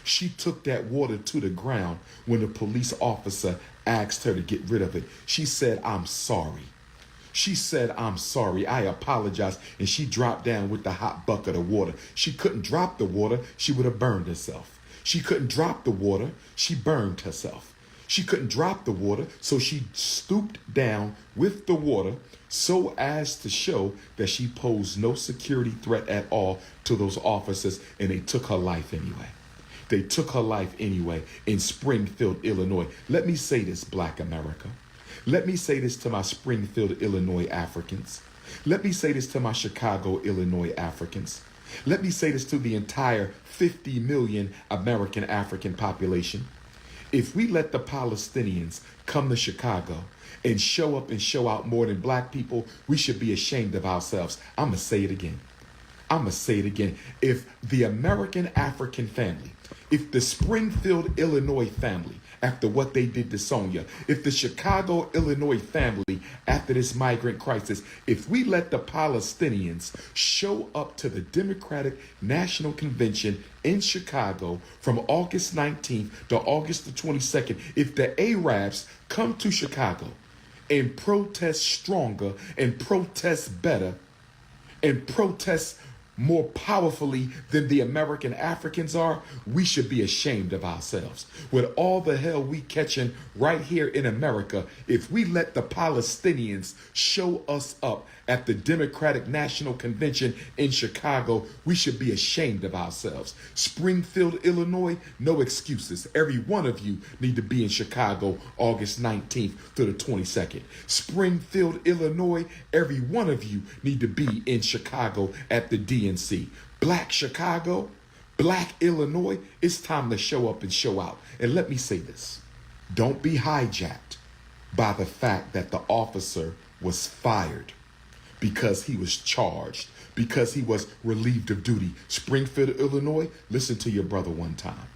She took that water to the ground when the police officer asked her to get rid of it. She said, "I'm sorry." She said, "I'm sorry, I apologize." And she dropped down with the hot bucket of water. She couldn't drop the water, she would have burned herself. She couldn't drop the water, she burned herself. She couldn't drop the water, so she stooped down with the water so as to show that she posed no security threat at all to those officers, and they took her life anyway. They took her life anyway in Springfield, Illinois. Let me say this, Black America. Let me say this to my Springfield, Illinois Africans. Let me say this to my Chicago, Illinois Africans. Let me say this to the entire 50 million American African population. If we let the Palestinians come to Chicago and show up and show out more than black people, we should be ashamed of ourselves. I'm going to say it again. I'm going to say it again. If the American African family, if the Springfield, Illinois family, after what they did to Sonia, if the Chicago, Illinois family, after this migrant crisis, if we let the Palestinians show up to the Democratic National Convention in Chicago from August 19th to August the 22nd, if the Arabs come to Chicago and protest stronger and protest better and protest more powerfully than the American Africans are, we should be ashamed of ourselves. With all the hell we catching right here in America, if we let the Palestinians show us up at the Democratic National Convention in Chicago, we should be ashamed of ourselves. Springfield, Illinois, no excuses. Every one of you need to be in Chicago August 19th to the 22nd. Springfield, Illinois, every one of you need to be in Chicago at the DNC. Black Chicago, Black Illinois, it's time to show up and show out. And let me say this. Don't be hijacked by the fact that the officer was fired because he was charged, because he was relieved of duty. Springfield, Illinois, listen to your brother one time.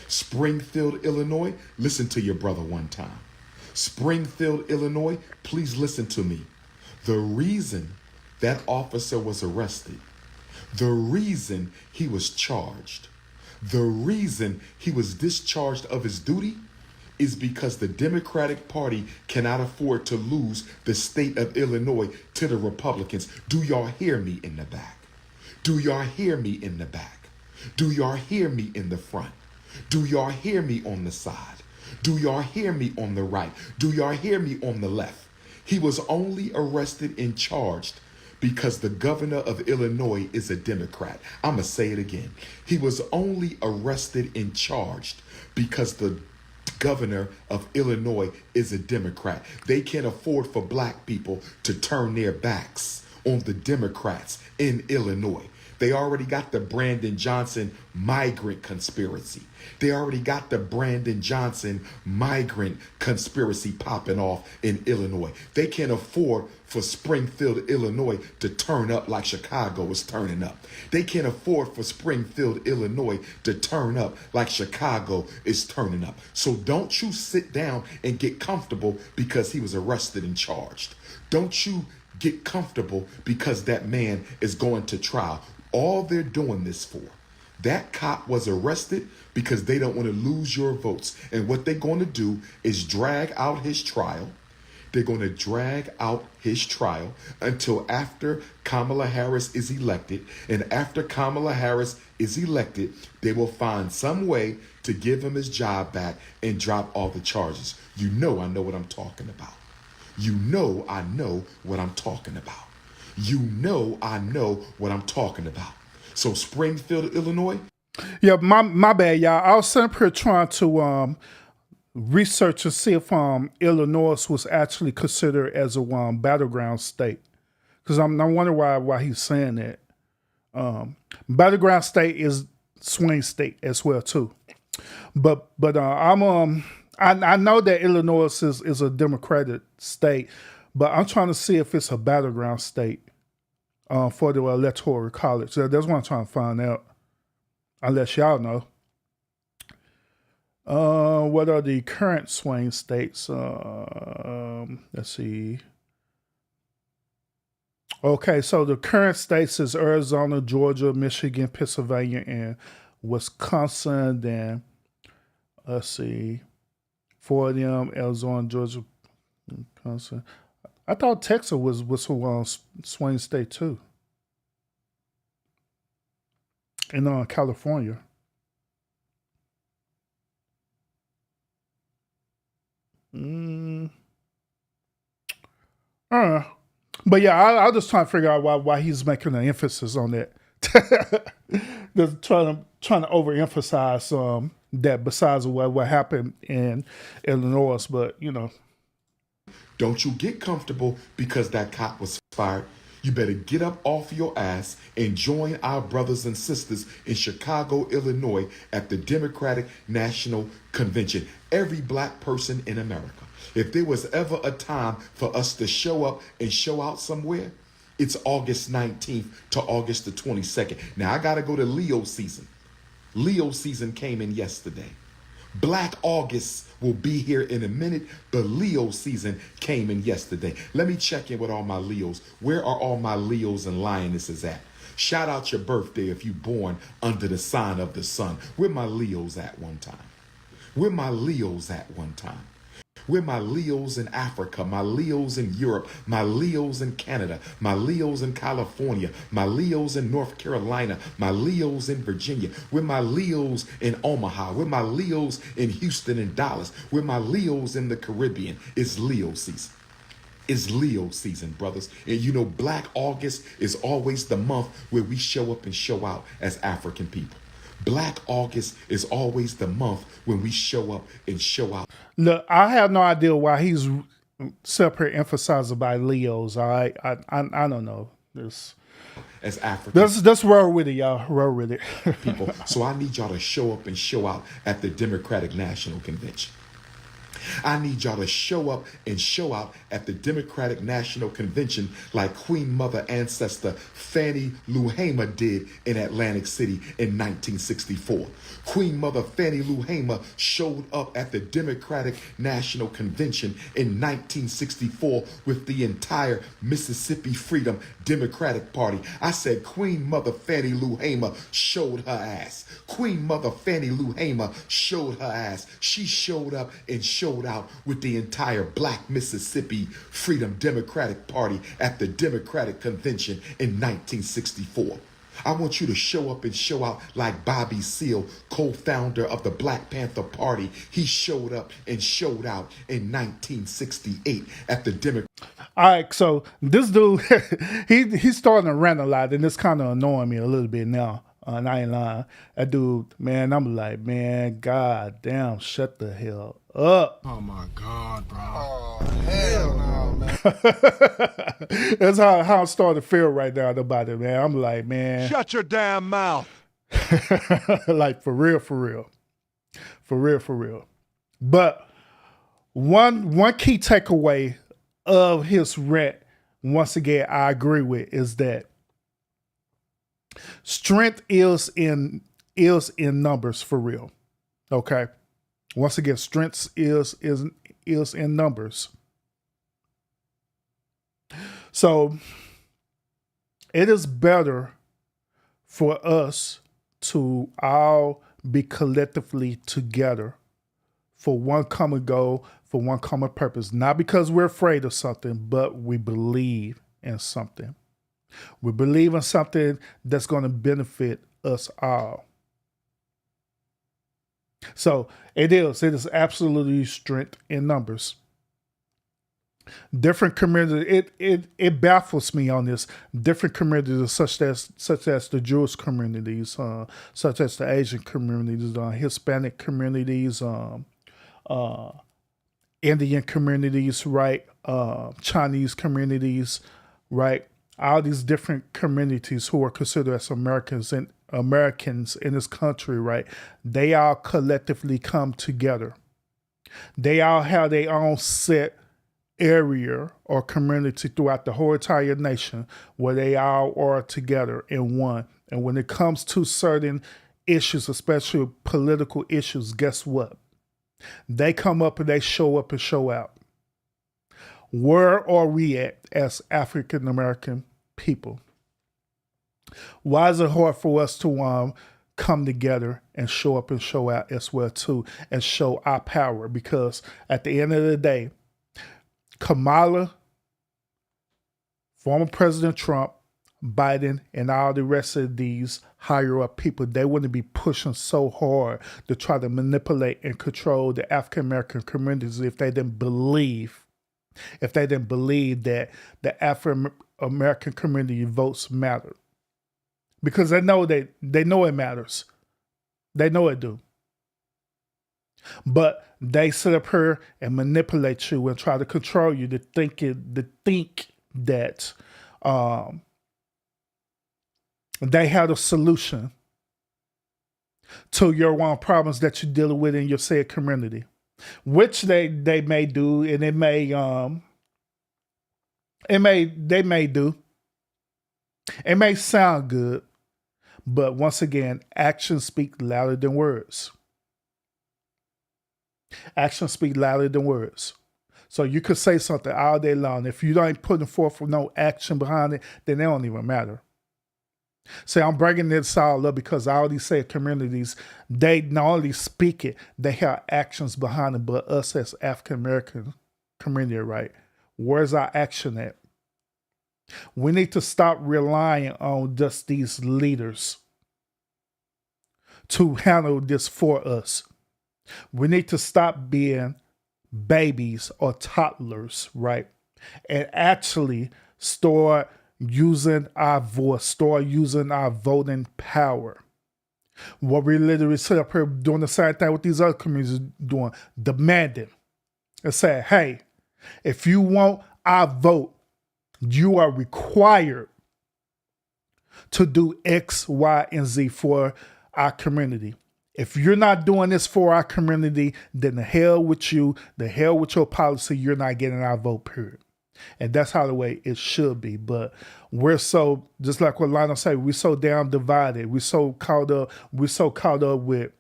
Springfield, Illinois, listen to your brother one time. Springfield, Illinois, please listen to me. The reason that officer was arrested, the reason he was charged, the reason he was discharged of his duty is because the Democratic Party cannot afford to lose the state of Illinois to the Republicans. Do y'all hear me in the back? Do y'all hear me in the back? Do y'all hear me in the front? Do y'all hear me on the side? Do y'all hear me on the right? Do y'all hear me on the left? He was only arrested and charged because the governor of Illinois is a Democrat. I'm going to say it again. He was only arrested and charged because the governor of Illinois is a Democrat. They can't afford for black people to turn their backs on the Democrats in Illinois. They already got the Brandon Johnson migrant conspiracy. They already got the Brandon Johnson migrant conspiracy popping off in Illinois. They can't afford for Springfield, Illinois to turn up like Chicago is turning up. They can't afford for Springfield, Illinois to turn up like Chicago is turning up. So don't you sit down and get comfortable because he was arrested and charged. Don't you get comfortable because that man is going to trial. All they're doing this for. That cop was arrested because they don't want to lose your votes. And what they're going to do is drag out his trial. They're going to drag out his trial until after Kamala Harris is elected. And after Kamala Harris is elected, they will find some way to give him his job back and drop all the charges. You know I know what I'm talking about. You know I know what I'm talking about. You know I know what I'm talking about. So Springfield, Illinois, Yeah, my bad, y'all. I was sitting up here trying to research to see if Illinois was actually considered as a battleground state. Because I'm wondering why he's saying that. Battleground state is swing state as well too. But I know that Illinois is a Democratic state, but I'm trying to see if it's a battleground state for the Electoral College. So that's what I'm trying to find out. Unless y'all know. What are the current swing states? Let's see. Okay, so the current states is Arizona, Georgia, Michigan, Pennsylvania, and Wisconsin. Then let's see, four of them: Arizona, Georgia, Wisconsin. I thought Texas was a swing state too, and California. But yeah, I was just trying to figure out why he's making an emphasis on that. Just trying to overemphasize that besides what happened in Illinois, but don't you get comfortable because that cop was fired. You better get up off your ass and join our brothers and sisters in Chicago, Illinois at the Democratic National Convention. Every black person in America. If there was ever a time for us to show up and show out somewhere, it's August 19th to August the 22nd. Now I got to go to Leo season. Leo season came in yesterday. Black August will be here in a minute, but Leo season came in yesterday. Let me check in with all my Leos. Where are all my Leos and Lionesses at? Shout out your birthday if you born under the sign of the sun. Where my Leos at one time? Where my Leos at one time? Where my Leos in Africa, my Leos in Europe, my Leos in Canada, my Leos in California, my Leos in North Carolina, my Leos in Virginia, where my Leos in Omaha, where my Leos in Houston and Dallas, where my Leos in the Caribbean. It's Leo season. It's Leo season, brothers. And Black August is always the month where we show up and show out as African people. Black August is always the month when we show up and show out. Look, I have no idea why he's separate emphasized by Leos. I don't know. As Africans. Let's roll with it, y'all. Roll with it. People. So I need y'all to show up and show out at the Democratic National Convention. I need y'all to show up and show out at the Democratic National Convention like Queen Mother ancestor Fannie Lou Hamer did in Atlantic City in 1964. Queen Mother Fannie Lou Hamer showed up at the Democratic National Convention in 1964 with the entire Mississippi Freedom Democratic Party. I said Queen Mother Fannie Lou Hamer showed her ass. Queen Mother Fannie Lou Hamer showed her ass. She showed up and showed out with the entire Black Mississippi Freedom Democratic Party at the Democratic Convention in 1964. I want you to show up and show out like Bobby Seale, co-founder of the Black Panther Party. He showed up and showed out in 1968 at the Democratic. All right, so this dude, he's starting to rant a lot, and it's kind of annoying me a little bit now. And I ain't lying. That dude, man, I'm like, man, god damn, shut the hell up. Oh my God, bro. Oh, hell no, man. That's how I'm starting to feel right now about it, man. I'm like, man. Shut your damn mouth. Like, for real. For real. But one key takeaway of his rant, once again, I agree with, is that strength is in numbers, for real. Okay. Once again, strength is in numbers. So it is better for us to all be collectively together for one common goal, for one common purpose. Not because we're afraid of something, but we believe in something. We believe in something that's going to benefit us all. So it is absolutely strength in numbers. Different communities, it baffles me on this. Different communities, such as the Jewish communities, such as the Asian communities, Hispanic communities, Indian communities, right? Chinese communities, right? All these different communities who are considered as Americans in this country, right? They all collectively come together. They all have their own set area or community throughout the whole entire nation where they all are together in one. And when it comes to certain issues, especially political issues, guess what? They come up and they show up and show out. Where are we at as African American people? Why is it hard for us to come together and show up and show out as well too, and show our power? Because at the end of the day, Kamala, former President Trump, Biden, and all the rest of these higher up people, they wouldn't be pushing so hard to try to manipulate and control the African American communities if they didn't believe that the African American community votes matter. Because they know it matters. They know it do. But they sit up here and manipulate you and try to control you to think that they have a solution to your own problems that you're dealing with in your said community, which they may do, and they may do. It may sound good, but once again, actions speak louder than words. Actions speak louder than words. So you could say something all day long. If you ain't putting forth no action behind it, then it don't even matter. So I'm bringing this all up because all these said communities, they not only speak it, they have actions behind it. But us as African American community, right? Where's our action at? We need to stop relying on just these leaders to handle this for us. We need to stop being babies or toddlers, right? And actually start using our voice, start using our voting power. What we literally sit up here doing the same thing with these other communities doing, demanding and say, hey, if you want our vote, you are required to do X, Y, and Z for our community. If you're not doing this for our community, then the hell with you, the hell with your policy, you're not getting our vote, period. And that's how the way it should be. But we're so, just like what Lionel said, we're so damn divided. We're so caught up with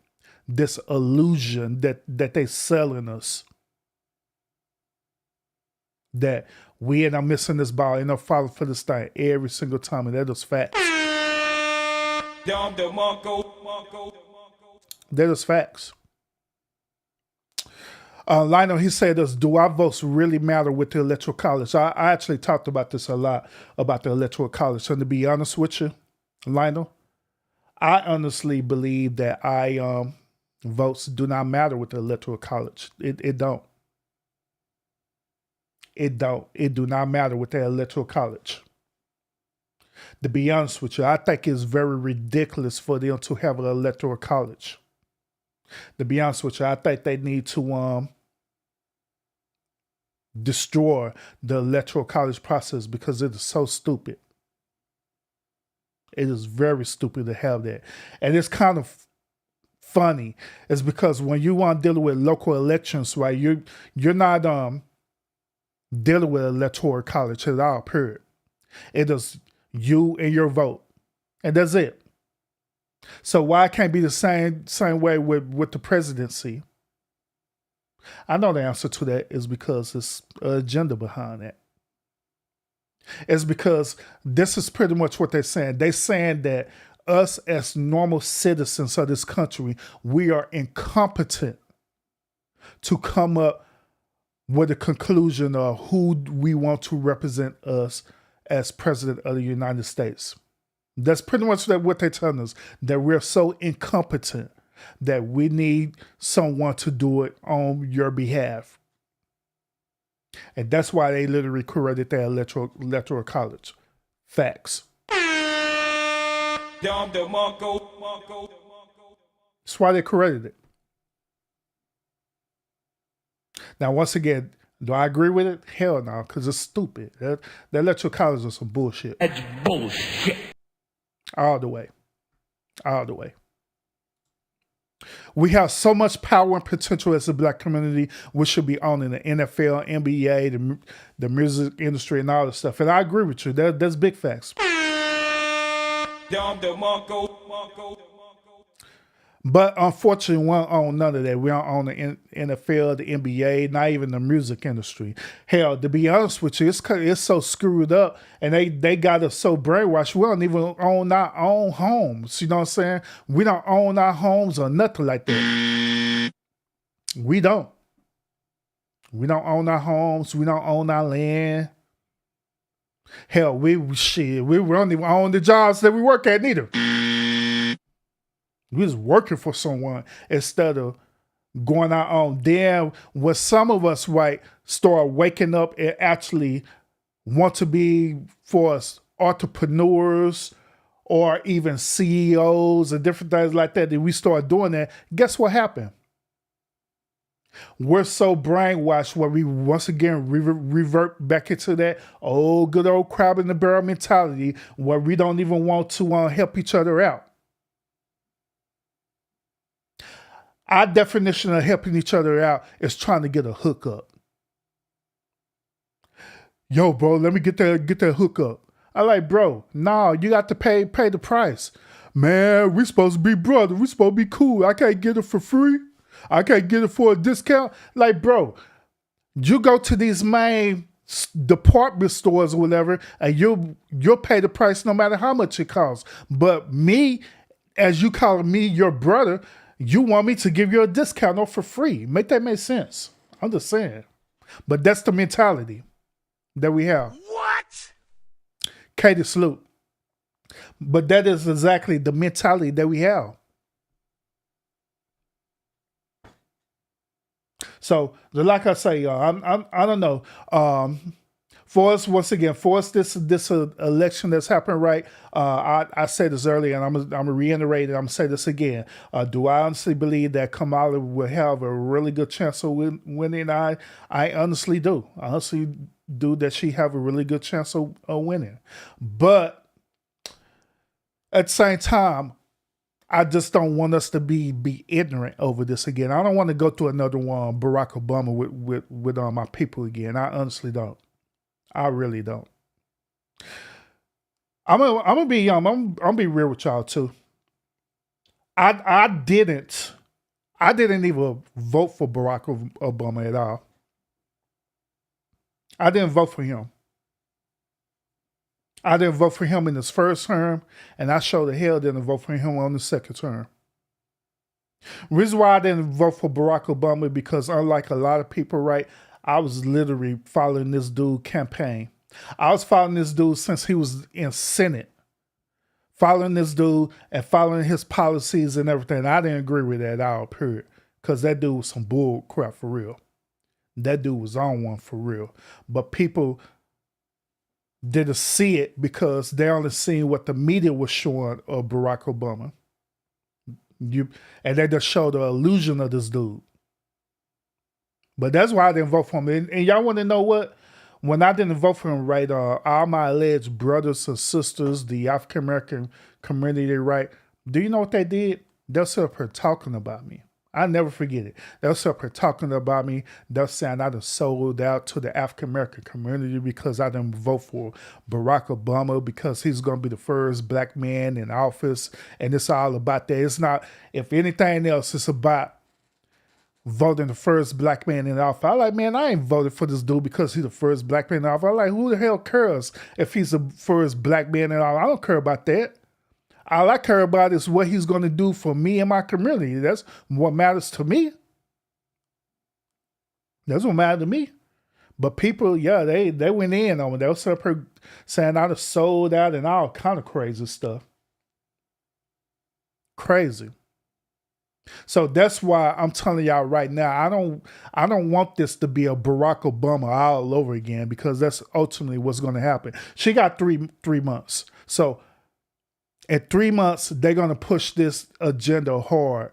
this illusion that they selling us. That we end up missing this ball, end up falling for this thing every single time, and that is facts. That is facts. Lionel, he said this, do our votes really matter with the Electoral College? I actually talked about this a lot, about the Electoral College. And to be honest with you, Lionel, I honestly believe that votes do not matter with the Electoral College. It don't. It don't. It do not matter with the Electoral College. To be honest with you, I think it's very ridiculous for them to have an Electoral College. To be honest with you, I think they need to destroy the Electoral College process because it is so stupid. It is very stupid to have that. And it's kind of funny. It's because when you want to deal with local elections, right, you're not dealing with Electoral College at all, period. It is you and your vote. And that's it. So why it can't be the same way with the presidency? I know the answer to that is because it's an agenda behind that. It's because this is pretty much what they're saying. They're saying that us as normal citizens of this country, we are incompetent to come up with a conclusion of who we want to represent us as president of the United States. That's pretty much what they're telling us, that we're so incompetent that we need someone to do it on your behalf. And that's why they literally created that electoral college. Facts. That's why they created it. Now, once again, do I agree with it? Hell no, because it's stupid. That electoral college is some bullshit. That's bullshit. All the way. All the way. We have so much power and potential as a black community. We should be owning the NFL, NBA, the music industry, and all this stuff. And I agree with you. That's big facts. But unfortunately, we don't own none of that. We don't own the NFL, the NBA, not even the music industry. Hell, to be honest with you, it's so screwed up, and they got us so brainwashed. We don't even own our own homes. You know what I'm saying? We don't own our homes or nothing like that. We don't. We don't own our homes. We don't own our land. Hell, we don't even own the jobs that we work at neither. We was working for someone instead of going our own. Then when some of us, right, start waking up and actually want to be for us entrepreneurs or even CEOs and different things like that, we start doing that, guess what happened? We're so brainwashed where we once again revert back into that old good old crab in the barrel mentality where we don't even want to help each other out. Our definition of helping each other out is trying to get a hookup. Yo, bro, let me get that hookup. I like, bro, no, you got to pay the price. Man, we supposed to be brothers. We supposed to be cool. I can't get it for free. I can't get it for a discount. Like, bro, you go to these main department stores or whatever, and you'll pay the price no matter how much it costs. But me, as you call me your brother, you want me to give you a discount or for free. Make that make sense. I'm just saying. But that's the mentality that we have. What? Katie salute. But that is exactly the mentality that we have. So, like I say, y'all, I don't know. For us, once again, this election that's happening, right? I said this earlier, and I'm gonna reiterate it. I'm gonna say this again. Do I honestly believe that Kamala will have a really good chance of winning? I honestly do. I honestly do that she have a really good chance of winning. But at the same time, I just don't want us to be ignorant over this again. I don't want to go through another one, Barack Obama with my people again. I honestly don't. I really don't. I'm gonna be I'm gonna be real with y'all too. I didn't even vote for Barack Obama at all. I didn't vote for him. I didn't vote for him in his first term, and I sure the hell didn't vote for him on the second term. Reason why I didn't vote for Barack Obama because unlike a lot of people, right, I was literally following this dude campaign. I was following this dude since he was in Senate. Following this dude and following his policies and everything. I didn't agree with that at all, period. Because that dude was some bull crap for real. That dude was on one for real. But people didn't see it because they only seen what the media was showing of Barack Obama. And they just showed the illusion of this dude. But that's why I didn't vote for him. And y'all want to know what? When I didn't vote for him, right, all my alleged brothers and sisters, the African American community, right, do you know what they did? They'll sit up here talking about me. I never forget it. They'll sit up here talking about me. They'll saying I done sold out to the African American community because I didn't vote for Barack Obama because he's going to be the first black man in office. And it's all about that. It's not, if anything else, it's about voting the first black man in office. I like, man, I ain't voted for this dude because he's the first black man in office. I like, who the hell cares if he's the first black man in office? I don't care about that. All I care about is what he's going to do for me and my community. That's what matters to me. That's what matters to me. But people, yeah, they went in on it. They was up here saying I was sold out and all kind of crazy stuff. Crazy. So that's why I'm telling y'all right now, I don't want this to be a Barack Obama all over again, because that's ultimately what's going to happen. She got three months. So in 3 months, they're going to push this agenda hard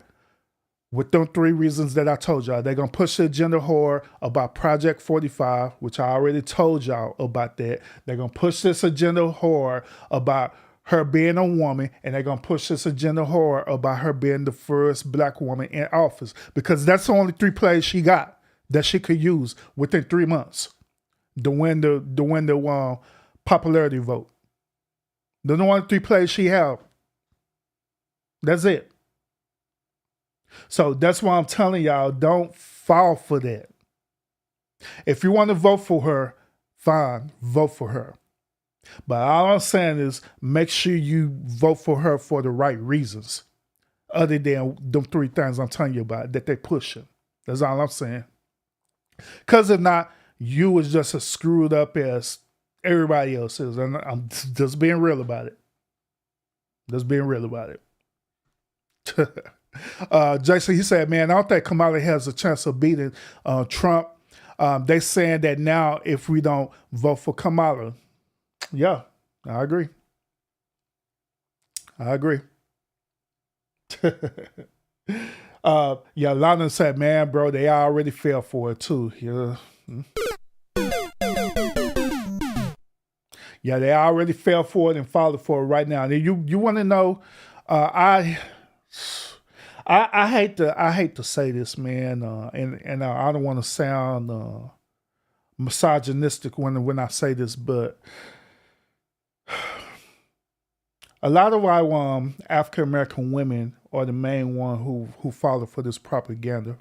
with them 3 reasons that I told y'all. They're going to push the agenda hard about Project 45, which I already told y'all about that. They're going to push this agenda hard about her being a woman, and they're going to push this agenda hard about her being the first black woman in office, because that's the only 3 plays she got that she could use within 3 months to win the popularity vote. The only 3 plays she have. That's it. So that's why I'm telling y'all, don't fall for that. If you want to vote for her, fine, vote for her. But all I'm saying is, make sure you vote for her for the right reasons, other than them 3 things I'm telling you about that they pushing. That's all I'm saying. Because if not, you was just as screwed up as everybody else is. And I'm just being real about it. Just being real about it. Jason, he said, man, I don't think Kamala has a chance of beating Trump. They saying that now if we don't vote for Kamala. Yeah, I agree. Yeah, Lana said, man, bro, they already fell for it too. Yeah, they already fell for it and falling for it right now. And you want to know? I hate to say this, man, and I don't want to sound misogynistic when I say this, but a lot of our African American women are the main one who follow for this propaganda.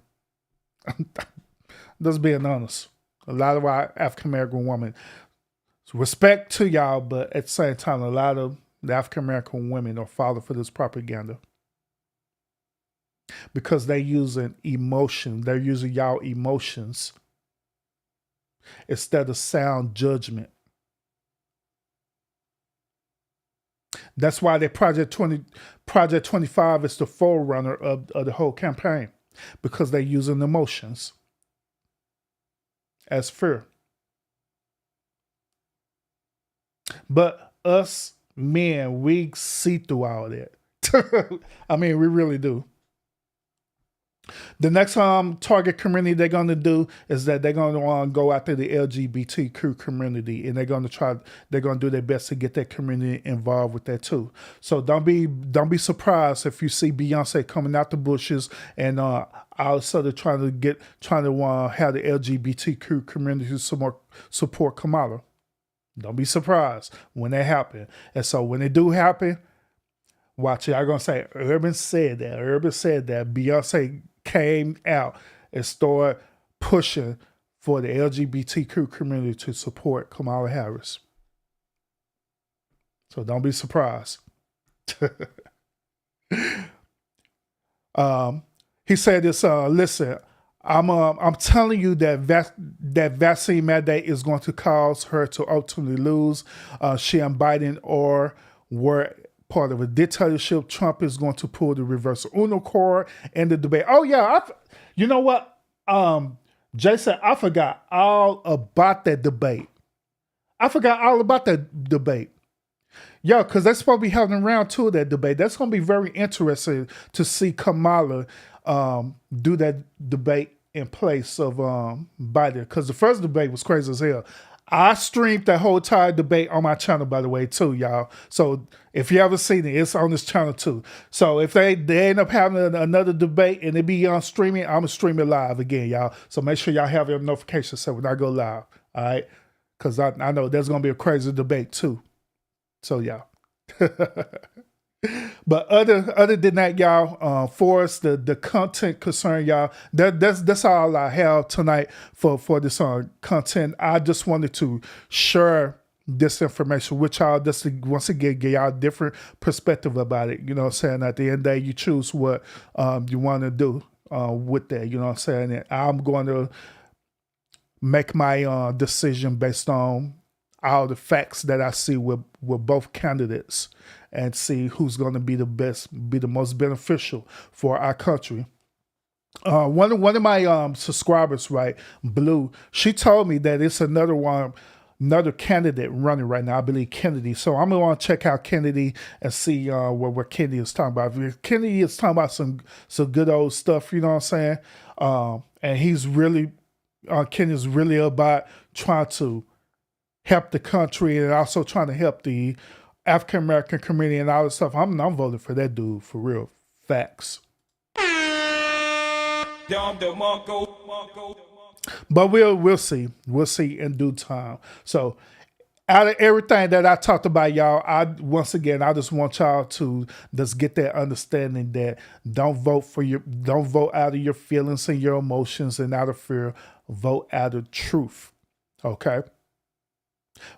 Just being honest, a lot of our African American women, respect to y'all, but at the same time, a lot of the African American women are following for this propaganda because they're using emotion. They're using y'all emotions instead of sound judgment. That's why the Project 25 is the forerunner of the whole campaign, because they're using emotions as fear. But us men, we see through all that. I mean, we really do. The next target community they're going to do is that they're going to go after the LGBTQ community, and they're going to do their best to get that community involved with that too. So don't be surprised if you see Beyonce coming out the bushes and all of a sudden trying to have the LGBTQ community support Kamala. Don't be surprised when that happens. And so when it do happen, watch it. I'm going to say, Urban said that. Beyonce came out and started pushing for the LGBTQ community to support Kamala Harris. So don't be surprised. He said this, listen, I'm telling you that vaccine mandate is going to cause her to ultimately lose. She and Biden were part of a dictatorship. Trump is going to pull the reverse Uno card in the debate. Oh yeah, you know what? Jason, I forgot all about that debate. Yeah, because they're supposed to be having round 2 of that debate. That's going to be very interesting to see Kamala do that debate in place of Biden. Because the first debate was crazy as hell. I streamed that whole entire debate on my channel, by the way, too, y'all. So if you haven't seen it, it's on this channel too. So if they end up having another debate and it be on streaming, I'm going to stream it live again, y'all. So make sure y'all have your notifications set when I go live, all right? Because I know there's going to be a crazy debate too. So, yeah. But other than that, y'all, for us, the content concern, y'all, that's all I have tonight for this content. I just wanted to share this information with y'all, just to once again give y'all a different perspective about it. You know what I'm saying? At the end of the day, you choose what you want to do with that. You know what I'm saying? And I'm going to make my decision based on all the facts that I see with both candidates and see who's going to be the best, be the most beneficial for our country. One of my subscribers, right, Blue, she told me that it's another candidate running right now. I believe Kennedy. So I'm gonna want to check out Kennedy and see what Kennedy is talking about. If Kennedy is talking about some good old stuff, you know what I'm saying? And he's really Kennedy's really about trying to help the country and also trying to help the African American community and all this stuff. I'm voting for that dude for real. Facts. But we'll see. We'll see in due time. So out of everything that I talked about, y'all, I just want y'all to just get that understanding that don't vote out of your feelings and your emotions and out of fear. Vote out of truth. Okay?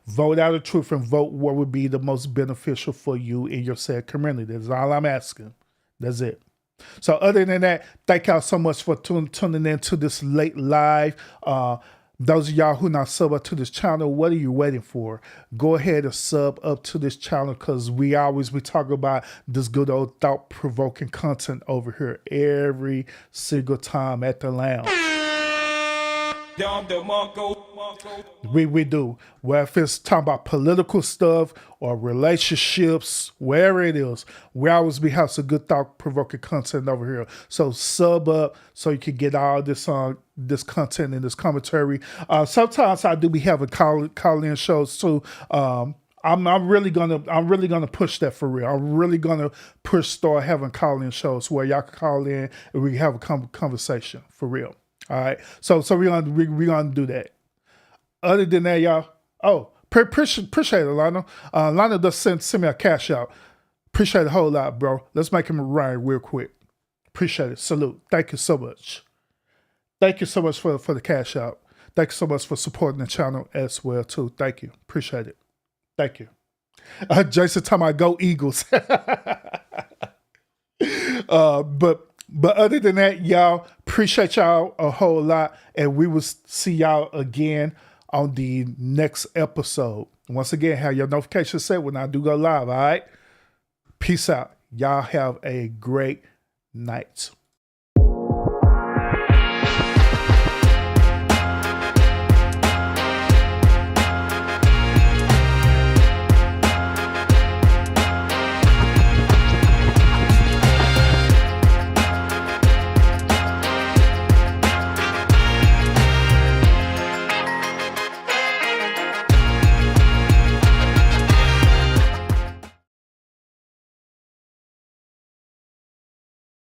Vote out of truth and vote what would be the most beneficial for you in your said community. That's all I'm asking. That's it. So other than that, thank y'all so much for tuning in to this late live. Those of y'all who not sub up to this channel, what are you waiting for? Go ahead and sub up to this channel because we talk about this good old thought-provoking content over here every single time at the lounge. We do. Well, if it's talking about political stuff or relationships, wherever it is, we always have some good thought-provoking content over here. So sub up so you can get all this this content and this commentary. Sometimes I do be having call-in shows too. I'm really gonna push that for real. I'm really gonna start having call-in shows where y'all can call in and we can have a conversation for real. All right, so we're gonna do that. Other than that, y'all, appreciate it, Lana. Lana just send me a cash out. Appreciate it a whole lot, bro. Let's make him rain real quick. Appreciate it. Salute. Thank you so much. Thank you so much for the cash out. Thank you so much for supporting the channel as well too. Thank you. Appreciate it. Thank you. Jason, time I go Eagles. But other than that, y'all, appreciate y'all a whole lot. And we will see y'all again on the next episode. Once again, have your notifications set when I do go live, all right? Peace out. Y'all have a great night.